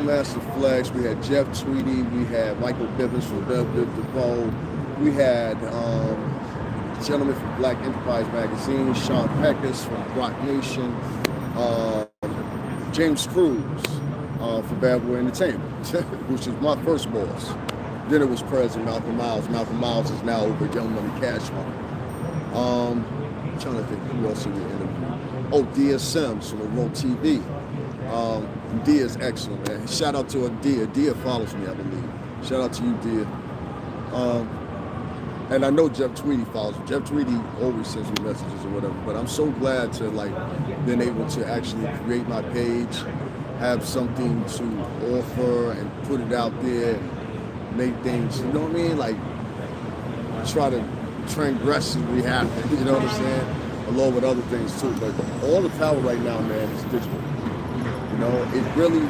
Master Flex, we had Jeff Tweedy, we had Michael Bivens from Bev DeVoe, we had a gentleman from Black Enterprise Magazine, Sean Peckus from Rock Nation, James Cruz from Bad Boy Entertainment, which is my first boss. Then it was President Malcolm Miles. Malcolm Miles is now over at Young Money Cash Money. I'm trying to think who else we interviewed. Oh, Dia Sims from Remote TV. Dia is excellent, man. Shout out to Dia. Dia follows me, I believe. Shout out to you, Dia. And I know Jeff Tweedy follows me. Jeff Tweedy always sends me messages or whatever, but I'm so glad to like been able to actually create my page, have something to offer and put it out there. Make things, you know what I mean? Like, try to transgressively happen, you know what I'm saying? Along with other things too. But all the power right now, man, is digital. You know, it really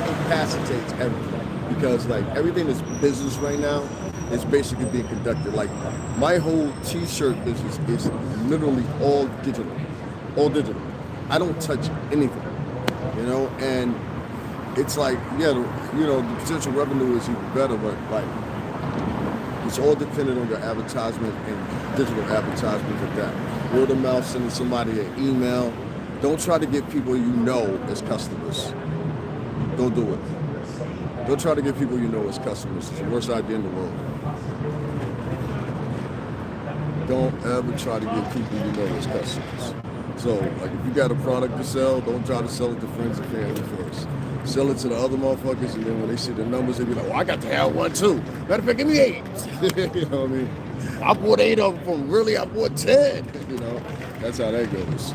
incapacitates everything. Because, like, everything that's business right now is basically being conducted. Like, my whole t-shirt business is literally all digital. All digital. I don't touch anything. You know, and it's like, yeah, you know, the potential revenue is even better, but like, it's all dependent on your advertisement and digital advertisement at that. Word of mouth, sending somebody an email. Don't try to get people you know as customers. Don't do it. Don't try to get people you know as customers. It's the worst idea in the world. Don't ever try to get people you know as customers. So, like, if you got a product to sell, don't try to sell it to friends and family first. Sell it to the other motherfuckers, and then when they see the numbers, they be like, oh, I got to have one too. Matter of fact, give me 8. You know what I mean? I bought 8 of them from, really, I bought 10. You know, that's how that goes.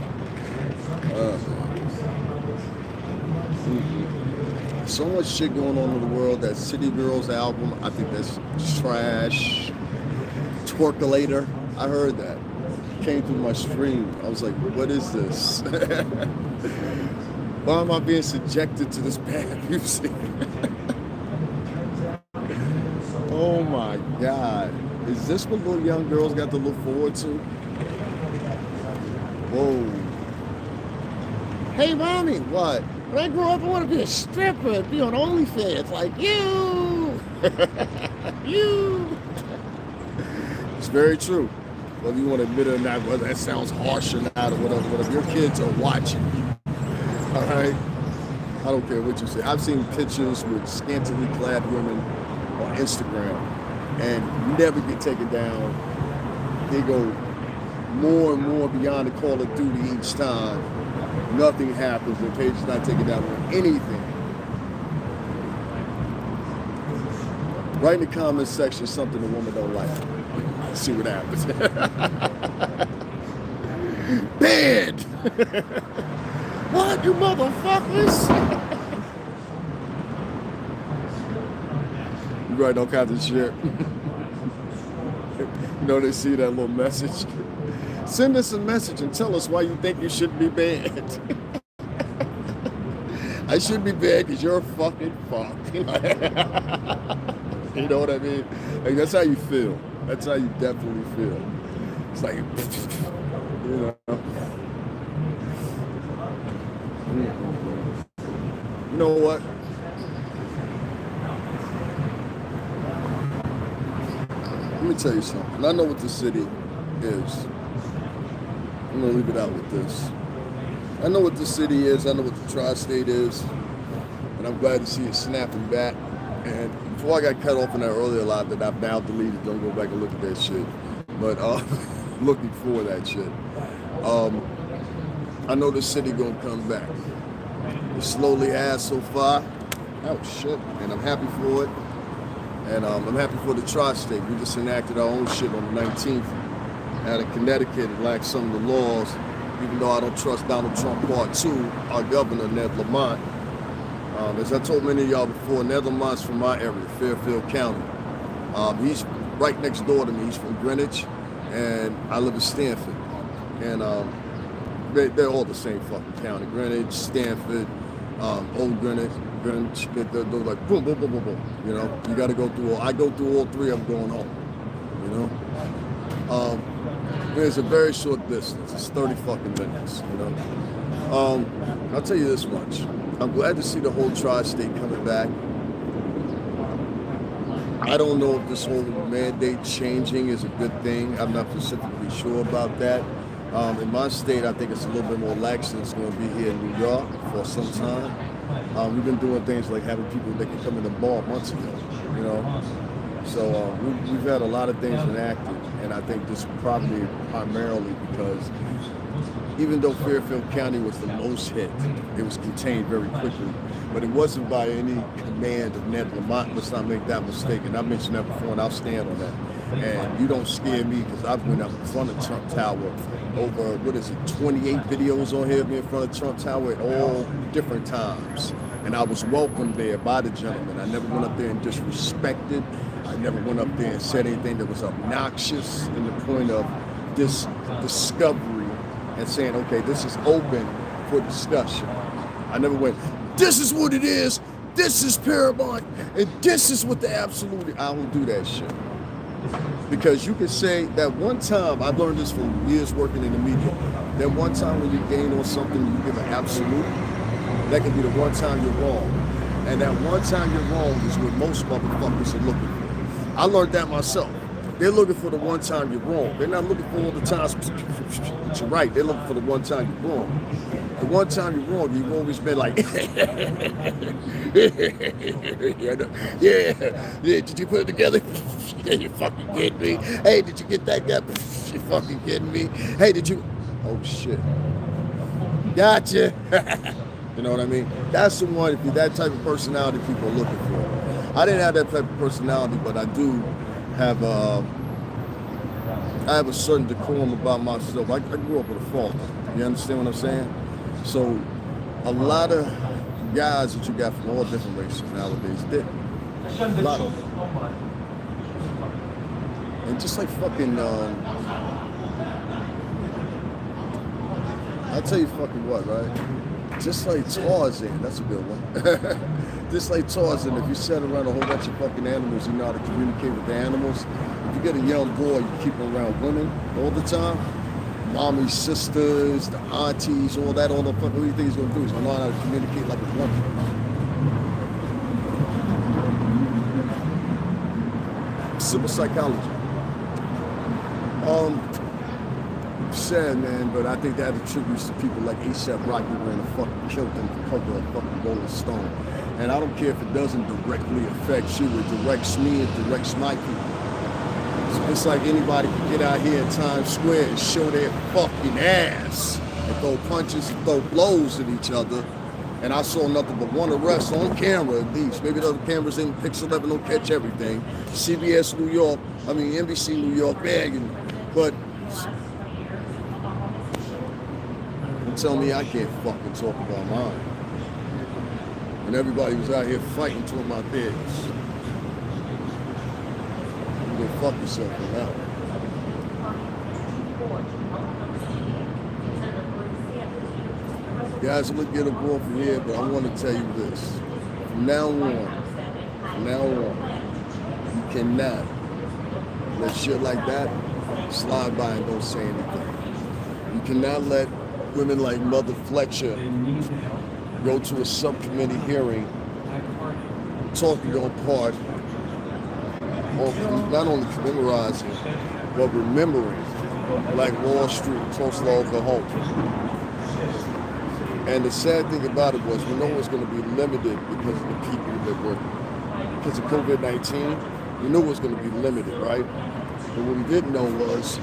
So much shit going on in the world. That City Girls album, I think that's trash. Twerkulator, I heard that. Came through my stream. I was like, what is this? Why am I being subjected to this bad music? Oh my God. Is this what little young girls got to look forward to? Whoa. Hey, mommy, what? When I grow up, I want to be a stripper and be on OnlyFans like you. You. It's very true. Whether you want to admit it or not, whether that sounds harsh or not, or whatever, your kids are watching you. All right? I don't care what you say. I've seen pictures with scantily clad women on Instagram and never get taken down. They go more and more beyond the Call of Duty each time. Nothing happens. The page is not taken down on anything. Write in the comments section something a woman don't like. See what happens. What, you motherfuckers? You write all kinds of shit. You know, they see that little message. Send us a message and tell us why you think you should be banned. I should be banned because you're a fucking fuck. You know what I mean? Like, that's how you feel. That's how you definitely feel. It's like, you know. You know what? Let me tell you something. I know what the city is. I'm gonna leave it out with this. I know what the city is. I know what the tri-state is, and I'm glad to see it snapping back. And before I got cut off in that earlier live that I've now deleted, don't go back and look at that shit. But looking for that shit. I know the city gonna come back. It slowly has so far. Oh shit! And I'm happy for it. And I'm happy for the tri-state. We just enacted our own shit on the 19th out of Connecticut. It lacks some of the laws, even though I don't trust Donald Trump Part 2, our governor, Ned Lamont. As I told many of y'all before, Ned Lamont's from my area, Fairfield County. He's right next door to me. He's from Greenwich, and I live in Stanford. And they're all the same fucking county. Greenwich, Stanford, Old Greenwich. They're like boom, boom, boom, boom, boom. You know, you got to go through all. I go through all three of them going home. You know, there's a very short distance. It's 30 fucking minutes. You know, I'll tell you this much. I'm glad to see the whole tri-state coming back. I don't know if this whole mandate changing is a good thing. I'm not specifically sure about that. In my state, I think it's a little bit more lax than it's going to be here in New York for some time. We've been doing things like having people that can come in the bar months ago, you know. So we've had a lot of things enacted, and I think this probably primarily because even though Fairfield County was the most hit, it was contained very quickly. But it wasn't by any command of Ned Lamont. Let's not make that mistake. And I mentioned that before, and I'll stand on that. And you don't scare me because I've been up in front of Trump Tower over, 28 videos on here, me in front of Trump Tower at all different times. And I was welcomed there by the gentleman. I never went up there and disrespected. I never went up there and said anything that was obnoxious in the point of this discovery and saying, okay, this is open for discussion. I never went, this is what it is, this is paramount, and this is what the absolute, I don't do that shit. Because you can say that one time, I've learned this from years working in the media, that one time when you gain on something, you give an absolute, that can be the one time you're wrong. And that one time you're wrong is what most motherfuckers are looking for. I learned that myself. They're looking for the one time you're wrong. They're not looking for all the times that you're right. They're looking for the one time you're wrong. The one time you're wrong, you've always been like, yeah, did you put it together? Yeah, you fucking kidding me? Hey, did you get that guy? You fucking kidding me? Hey, did you? Oh shit. Gotcha. You know what I mean? That's the one, if you're that type of personality people are looking for. I didn't have that type of personality, but I do have I have a certain decorum about myself. I grew up with a father. You understand what I'm saying? So a lot of guys that you got from all different races nowadays did. A lot of them. And just like fucking, I'll tell you fucking what, right? Just like Tarzan, that's a good one. Just like Tarzan, if you sit around a whole bunch of fucking animals, you know how to communicate with the animals. If you get a young boy, you keep him around women all the time, mommy's sisters, the aunties, all that, all the fucking, what do you think he's gonna do? He's gonna learn how to communicate like a woman. Civil psychology. Sad, man, but I think that attributes to people like ASAP Rocky wearing a fucking kilt and the cover of fucking Rolling Stone. And I don't care if it doesn't directly affect you, it directs me, it directs my people. So it's like anybody can get out here in Times Square and show their fucking ass and throw punches and throw blows at each other. And I saw nothing but one arrest on camera at least. Maybe the other cameras in Pix 11 don't catch everything. CBS New York, NBC New York, man, but Tell me I can't fucking talk about mine. And everybody was out here fighting to my beds. You go fuck yourself for now. Guys, look get a ball from here, but I want to tell you this. From now on, you cannot let shit like that slide by and don't say anything. You cannot let women like Mother Fletcher go to a subcommittee hearing, talking your part, or not only commemorizing, but remembering Black Wall Street, Tulsa, Oklahoma. And the sad thing about it was we know it's going to be limited because of the people that were, because of COVID-19, we knew it was going to be limited, right? But what we didn't know was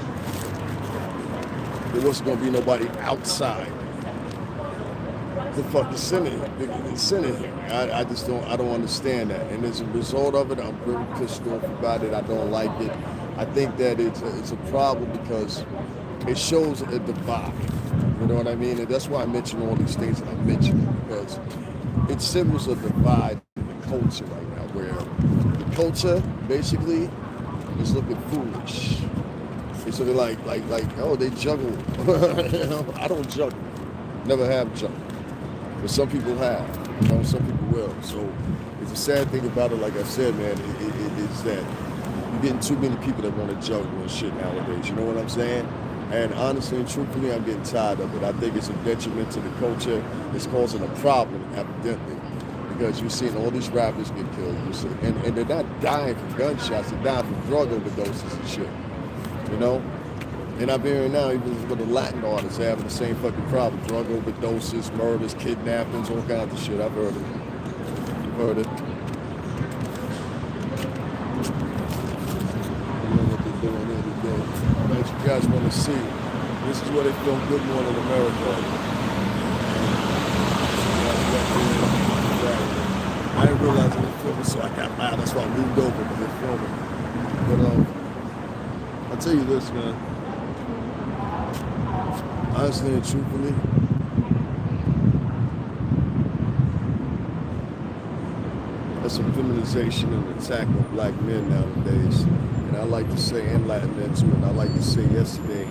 there wasn't going to be nobody outside the fucking Senate. I just don't understand that. And as a result of it, I'm very pissed off about it. I don't like it. I think that it's a problem because it shows a divide. You know what I mean? And that's why I mention all these things that I'm mentioning, because it signals a divide in the culture right now, where the culture basically is looking foolish. It's sort of like, oh, they juggle. You know, I don't juggle. Never have juggled. But some people have. You know, some people will. So it's a sad thing about it, like I said, man, it's that you're getting too many people that want to juggle and shit nowadays. You know what I'm saying? And honestly and truthfully, I'm getting tired of it. I think it's a detriment to the culture. It's causing a problem, evidently, because you're seeing all these rappers get killed. And they're not dying from gunshots. They're dying from drug overdoses and shit, you know? And I'm hearing now, even with the Latin artists, they're having the same fucking problem. Drug overdoses, murders, kidnappings, all kinds of shit. I've heard it. You've heard it. That you guys want to see. This is what they film Good Morning America. I didn't realize they were filming, so I got loud. That's why I moved over because they're filming. But I'll tell you this, man. Honestly and truthfully, that's a feminization and attack on black men nowadays. And I like to say, and Latin men too, and I like to say yesterday,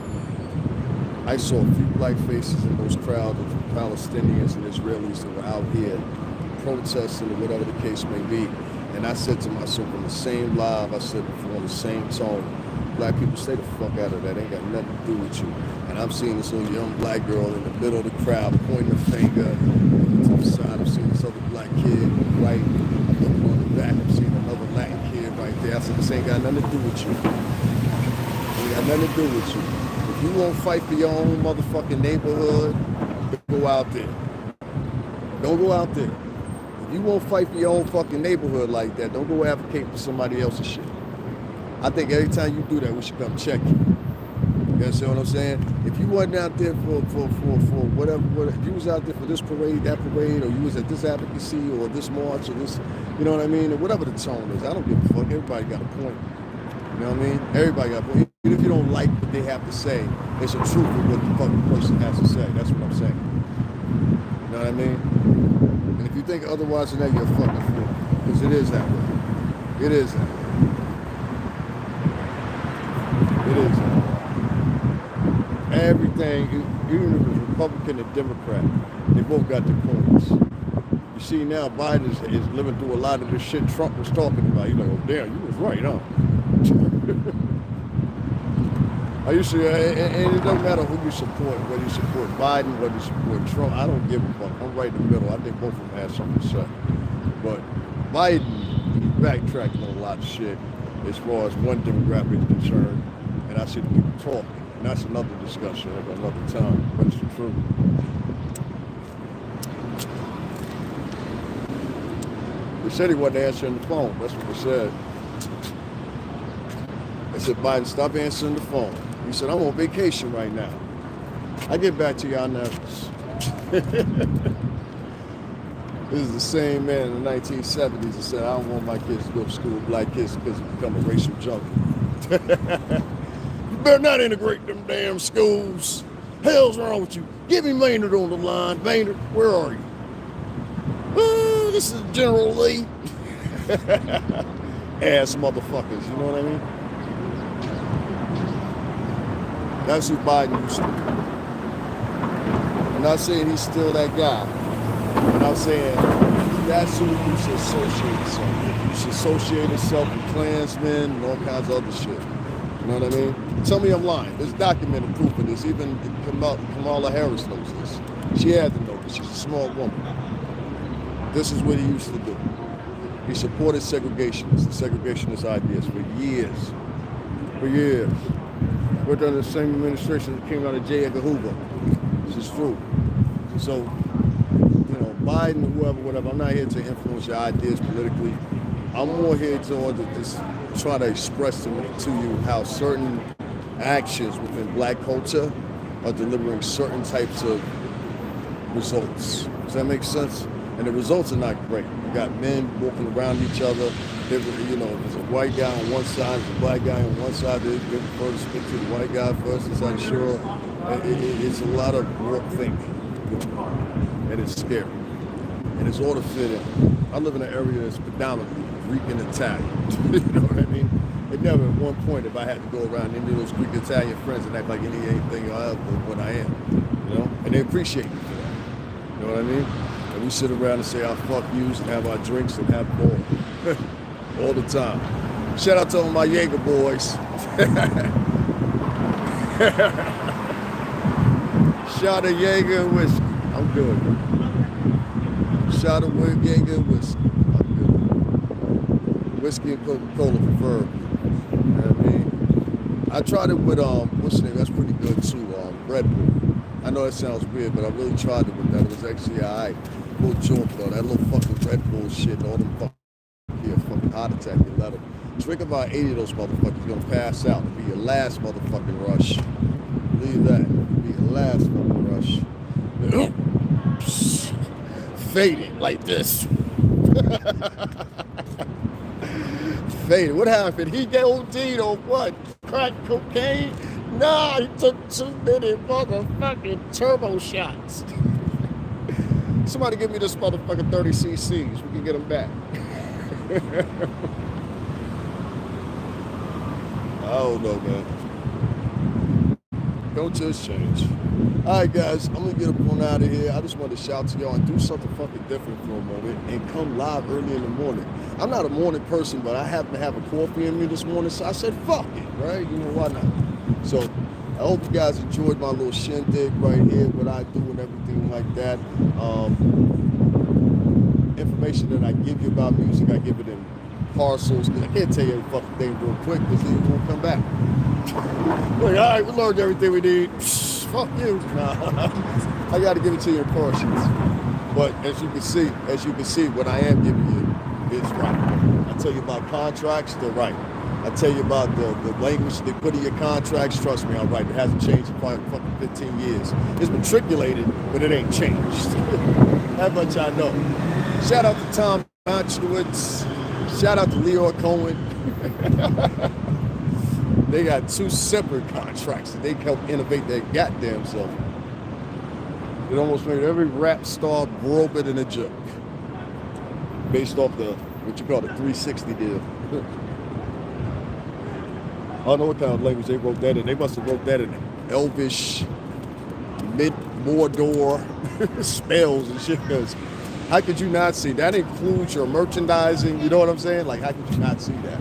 I saw a few black faces in those crowds of Palestinians and Israelis that were out here protesting or whatever the case may be. And I said to myself in the same live, I said before, in the same tone, black people, stay the fuck out of that. Ain't got nothing to do with you. And I'm seeing this little young black girl in the middle of the crowd pointing a finger to the side. I'm seeing this other black kid right. I'm looking on the back. I'm seeing another Latin kid right there. I said, this ain't got nothing to do with you. Ain't got nothing to do with you. If you won't fight for your own motherfucking neighborhood, go out there. Don't go out there. If you won't fight for your own fucking neighborhood like that, don't go advocate for somebody else's shit. I think every time you do that, we should come check you. You understand what I'm saying? If you wasn't out there for whatever, if you was out there for this parade, that parade, or you was at this advocacy or this march or this, you know what I mean? Or whatever the tone is, I don't give a fuck. Everybody got a point. You know what I mean? Everybody got a point. Even if you don't like what they have to say, it's a truth of what the fucking person has to say. That's what I'm saying. You know what I mean? And if you think otherwise than that, you're a fucking fool. Because it is that way. It is that way. It is that way. Everything, even if it's Republican and Democrat, they both got their points. You see now, Biden is living through a lot of the shit Trump was talking about. You're like, oh damn, you was right, huh? I used to, and it doesn't matter who you support, whether you support Biden, whether you support Trump. I don't give a fuck. I'm right in the middle. I think both of them have something to say. But Biden, he's backtracking on a lot of shit as far as one demographic is concerned, and I see the people talking. And that's another discussion at another time, but it's the truth. They said he wasn't answering the phone. That's what they said. They said, Biden, stop answering the phone. He said, I'm on vacation right now. I get back to y'all nervous. This is the same man in the 1970s that said, I don't want my kids to go to school with black kids because it become a racial jungle. You better not integrate them damn schools. Hell's wrong with you? Give me Maynard on the line. Maynard, where are you? This is General Lee. Ass motherfuckers, you know what I mean? That's who Biden used to be. I'm not saying he's still that guy. But I'm saying that's who you should associate yourself with. You should associate yourself with Klansmen and all kinds of other shit. You know what I mean? Tell me I'm lying. There's documented proof of this. Even Kamala Harris knows this. She had to know this. She's a smart woman. This is what he used to do. He supported segregationists and segregationist ideas for years. For years. Worked under the same administration that came out of J. Edgar Hoover. This is true. So, you know, Biden or whoever, whatever, I'm not here to influence your ideas politically. I'm more here to just try to express to you how certain actions within black culture are delivering certain types of results. Does that make sense? And the results are not great. You got men walking around each other. You know, if there's a white guy on one side, there's a black guy on one side, they prefer to speak to the white guy first. It's unsure. It's a lot of warped thinking. And it's scary. And it's all to fit in. I live in an area that's predominantly Greek and Italian. You know what I mean? It never at one point if I had to go around any of those Greek Italian friends and act like anything I have but what I am. You know? And they appreciate me for that. You know what I mean? And we sit around and say our fuck yous and have our drinks and have ball. All the time. Shout out to all my Jaeger boys. Shot of Jaeger and whiskey. I'm good. Shot of Jaeger and whiskey. I'm good. Whiskey and Coca-Cola preferred. You know what I mean? I tried it with what's the name? That's pretty good too. Red Bull. I know that sounds weird, but I really tried it with that. It was actually alright. Little joke though. That little fucking Red Bull shit. All them fucking heart attack. You let them drink about 80 of those motherfuckers. You're gonna pass out. It'll be your last motherfucking rush. Leave that. It'll be your last fucking rush. Faded like this. Faded. What happened? He got OD'd on what? Crack cocaine? Nah, he took too many motherfucking turbo shots. Somebody give me this motherfucking 30 cc's. We can get them back. I don't know, man. Don't just change. All right, guys, I'm gonna get up on out of here. I just wanted to shout to y'all and do something fucking different for a moment and come live early in the morning. I'm not a morning person, but I happen to have a coffee in me this morning, so I said, fuck it, right? You know, why not? So I hope you guys enjoyed my little shindig right here, what I do and everything like that. Information that I give you about music, I give it in parcels. I can't tell you every fucking thing real quick because then you won't come back. Like, all right, we learned everything we need. Fuck you. Nah. I got to give it to you in portions. But as you can see, what I am giving you is right. I tell you about contracts, they're right. I tell you about the language they put in your contracts, trust me, I'm right. It hasn't changed in probably fucking 15 years. It's matriculated, but it ain't changed. That much I know. Shout out to Tom Honchowitz. Shout out to Leo Cohen. They got two separate contracts that they help innovate their goddamn self. It almost made every rap star broke it in a joke. Based off the, what you call the 360 deal. I don't know what kind of language they wrote that in. They must have wrote that in Elvish, Mordor, spells and shit. Because how could you not see? That includes your merchandising. You know what I'm saying? Like, how could you not see that?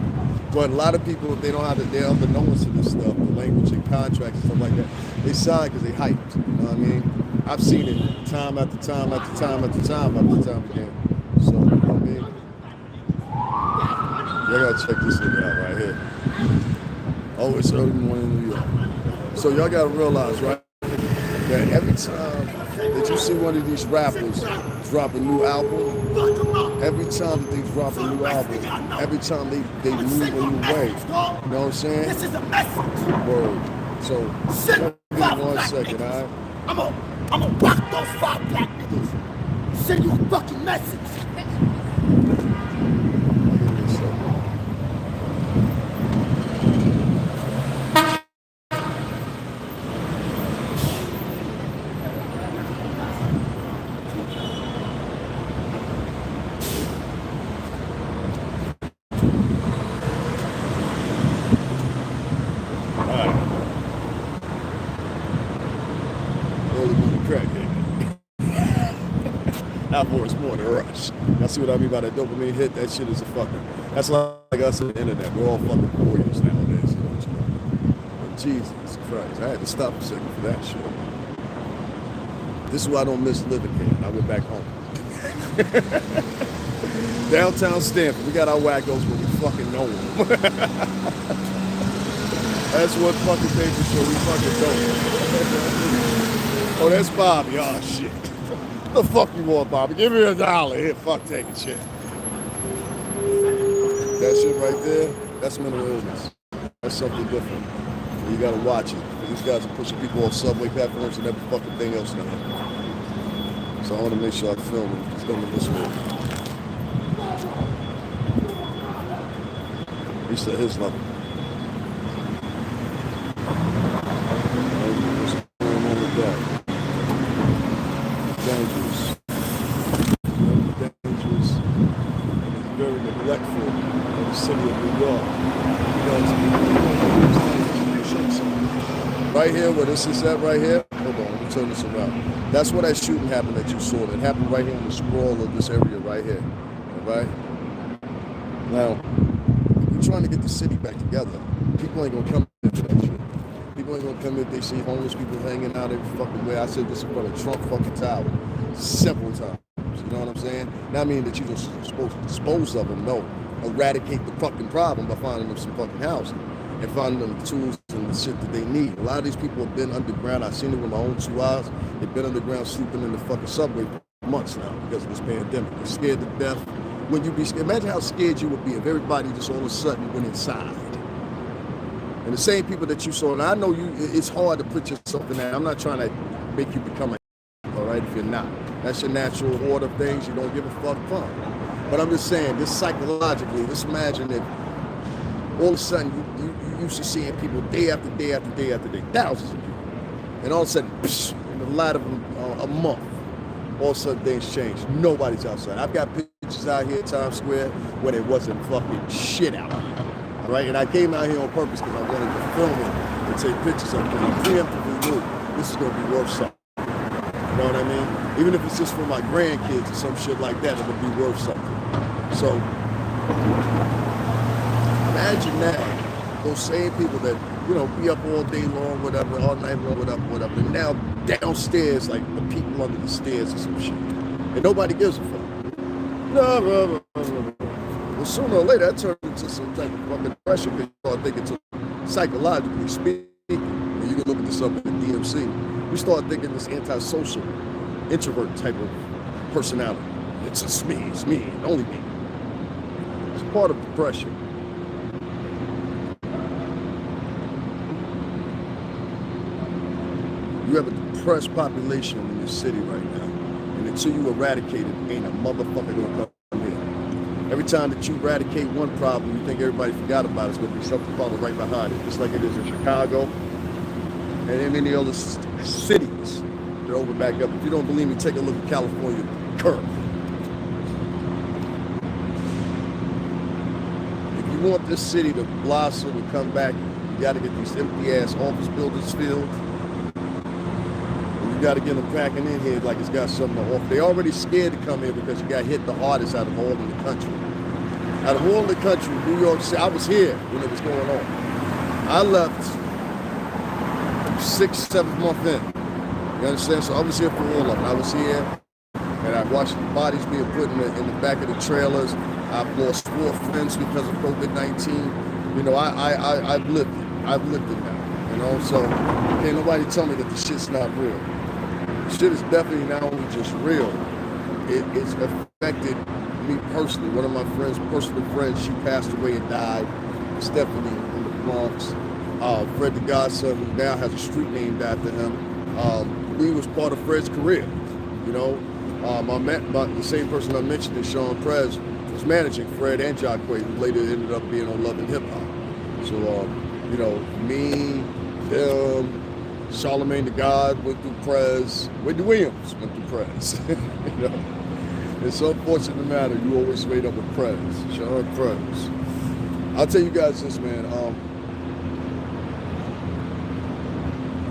But a lot of people, if they don't have they're unbeknownst to this stuff, the language and contracts and stuff like that, they sign because they hyped. You know what I mean? I've seen it time after time after time after time after time again. So, you know what I mean? Y'all gotta check this thing out right here. Oh, it's early morning in New York. So y'all gotta realize, right, that every time that you see one of these rappers drop a new album, every time that they drop a new album, every time they move a new way, you know what I'm saying? This is a message. Word. So, give me 1 second, all right? I'm gonna rock those 5 black niggas. Send you a fucking message. early morning crackhead. Alpha is more than rush. Y'all see what I mean by that dopamine hit? That shit is a fucking. That's like us on the internet. We're all fucking warriors nowadays. You know what I'm saying? But Jesus Christ, I had to stop a second for that shit. This is why I don't miss living here. I went back home. Downtown Stanford, we got our wackos, but we fucking know them. That's what fucking dangerous show we fucking don't. Oh, that's Bobby. Oh shit. What the fuck you want, Bobby? Give me $1. Here, fuck taking shit. That shit right there, that's mental illness. That's something different. You gotta watch it. These guys are pushing people off subway platforms and every fucking thing else now. So I want to make sure I film it. It's filming this way. He's at his level. What's going on with that? Dangerous. Dangerous. Very neglectful of the city of New York. Right here, where this is at right here. Hold on, let me turn this around. That's where that shooting happened that you saw. It happened right here on the sprawl of this area right here. All right? Now, we're trying to get the city back together. People ain't gonna come into that shit. People ain't gonna come if they see homeless people hanging out every fucking way. I said this in front of Trump fucking Tower several times. You know what I'm saying? Not meaning that you're just supposed to dispose of them. No. Eradicate the fucking problem by finding them some fucking housing and finding them the tools and the shit that they need. A lot of these people have been underground. I've seen it with my own 2 eyes. They've been underground sleeping in the fucking subway for months now because of this pandemic. They're scared to death. When you be scared, imagine how scared you would be if everybody just all of a sudden went inside. And the same people that you saw, and I know it's hard to put yourself in that. I'm not trying to make you become a all right, if you're not. That's your natural order of things. You don't give a fuck, fun. But I'm just saying, this psychologically, just imagine if all of a sudden you used to seeing people day after day after day after day, thousands of people. And all of a sudden, psh, in the light of a month, all of a sudden things change. Nobody's outside. I've got pictures out here at Times Square where there wasn't fucking shit out here. All right, and I came out here on purpose because I wanted to film it and take pictures of it because I preemptively knew this is going to be worth something. You know what I mean? Even if it's just for my grandkids or some shit like that, it'll be worth something. So imagine now, those same people that, you know, be up all day long, whatever, all night long, whatever, and now downstairs, like the people under the stairs or some shit. And nobody gives a fuck. No. Well, sooner or later, that turned into some type of fucking pressure because you start thinking to psychologically speaking, and you can look at this up in the DMC, we start thinking this antisocial, introvert type of personality. It's just me, and only me. It's part of depression. You have a depressed population in your city right now. And until you eradicate it, ain't a motherfucker gonna come here. Every time that you eradicate one problem, you think everybody forgot about it, it's gonna be something followed right behind it. Just like it is in Chicago and in many other cities. They're over back up. If you don't believe me, take a look at California curve. If you want this city to blossom and come back, you gotta get these empty ass office buildings filled. You got to get them cracking in here like it's got something to offer. They already scared to come here because you got hit the hardest out of all in the country. Out of all in the country, New York City, I was here when it was going on. I left 6th, 7th month in. You understand? So I was here for all of it. I was here and I watched the bodies being put in the back of the trailers. I've lost 4 friends because of COVID-19. You know, I've lived it. I've lived it now. You know, so can't nobody tell me that the shit's not real. Shit is definitely not only just real, it's affected me personally. One of my friends, personal friends, she passed away and died. Stephanie in the Bronx. Fred the Godson, who now has a street named after him. We was part of Fred's career. You know, the same person I mentioned is Sean Prez was managing Fred and Jacquet, who later ended up being on Love and Hip Hop. So, you know, me, them, Charlemagne the God went through Prez, Wendy Williams went through Prez. You know, it's so unfortunate matter. You always wait up with Prez, Sean Prez. I'll tell you guys this, man.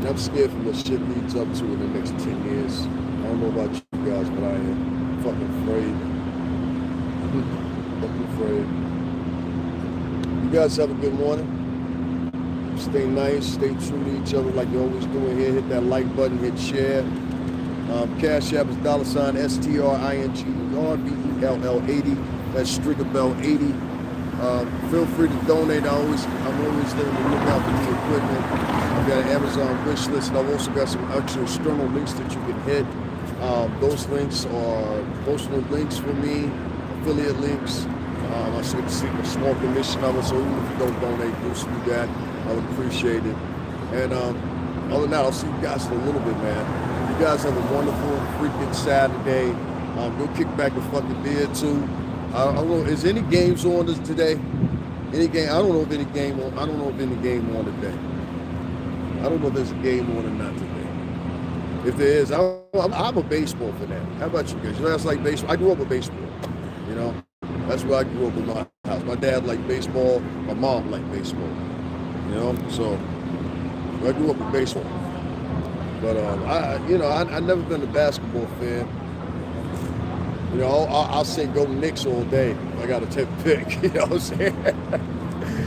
And I'm scared for what shit leads up to in the next 10 years. I don't know about you guys, but I am fucking afraid. Fucking afraid. You guys have a good morning. Stay nice, stay true to each other like you're always doing here. Hit that like button, hit share. Cashapp is $STRINGERBELL80. That's Strigger Bell 80. Feel free to donate. I'm always there to look out for the equipment. I've got an Amazon wish list, and I've also got some extra external links that you can hit. Those links are personal links for me, affiliate links. I should see a small commission of it, so even if you don't donate, just do that. I would appreciate it. And other than that, I'll see you guys in a little bit, man. You guys have a wonderful freaking Saturday. Go kick back a fucking beer too. I don't know. Is any games on this today? Any game? I don't know if any game on. I don't know if any game on today. I don't know if there's a game on or not today. If there is, I'm a baseball fan. How about you guys? You know, that's like baseball. I grew up with baseball. You know, that's where I grew up in my house. My dad liked baseball. My mom liked baseball. You know, so I grew up with baseball. But I never been a basketball fan. You know, I'll say go Knicks all day. I got to take a pick. You know what I'm saying?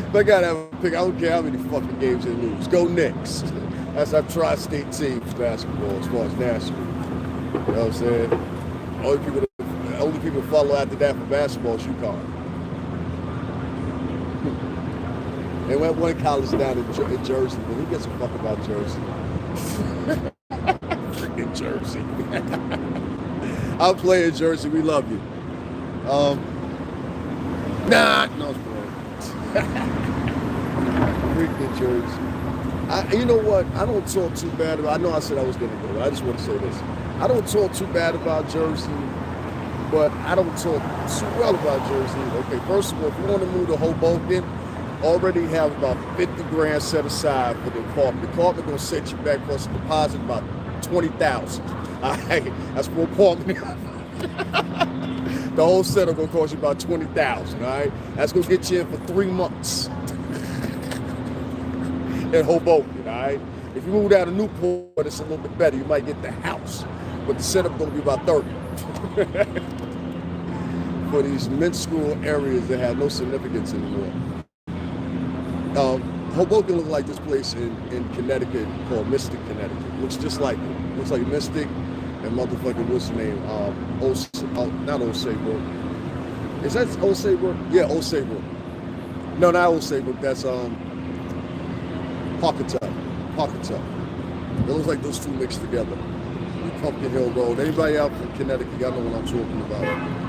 If I got to have a pick, I don't care how many fucking games they lose. Go Knicks. That's our tri-state team for basketball as far as national. You know what I'm saying? Only people follow after that for basketball is UConn. They went one college down in Jersey, but who gives a fuck about Jersey? Freaking Jersey. I'll play in Jersey. We love you. No, it's freaking Jersey. You know what? I don't talk too bad about. I know I said I was going to go, but I just want to say this. I don't talk too bad about Jersey, but I don't talk too well about Jersey. Okay, first of all, if you want to move to Hoboken, already have about 50 grand set aside for the apartment. The apartment gonna set you back plus a deposit about 20,000. All right, that's for apartment. The whole setup gonna cost you about 20,000. All right, that's gonna get you in for 3 months in Hoboken. All right, if you move down to Newport, it's a little bit better. You might get the house, but the setup gonna be about 30. For these minuscule areas that have no significance anymore. Hoboken looks like this place in Connecticut called Mystic, Connecticut. Looks just like it. Looks like Mystic and motherfucking what's the name? Not Old Saybrook. Is that Old Saybrook? Yeah, Old Saybrook. No, not Old Saybrook. That's Pawcatuck. It looks like those two mixed together. Pumpkin Hill Road. Anybody out from Connecticut, y'all know what I'm talking about.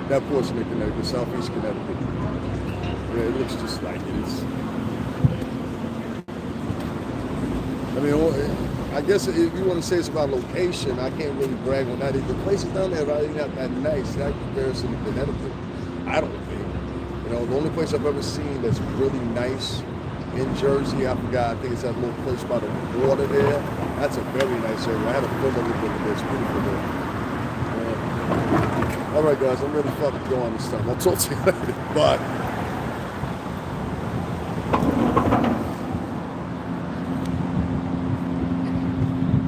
That portion of Connecticut, Southeast Connecticut. Yeah, it looks just like it is. I mean, I guess if you want to say it's about location, I can't really brag on that. The places down there are not that nice. That comparison to Connecticut, I don't think. You know, the only place I've ever seen that's really nice in Jersey, I forgot. I think it's that little place by the water there. That's a very nice area. I had a film of it there. It's beautiful there. All right, guys, I'm really fucking going this time. I'll talk to you later. Bye.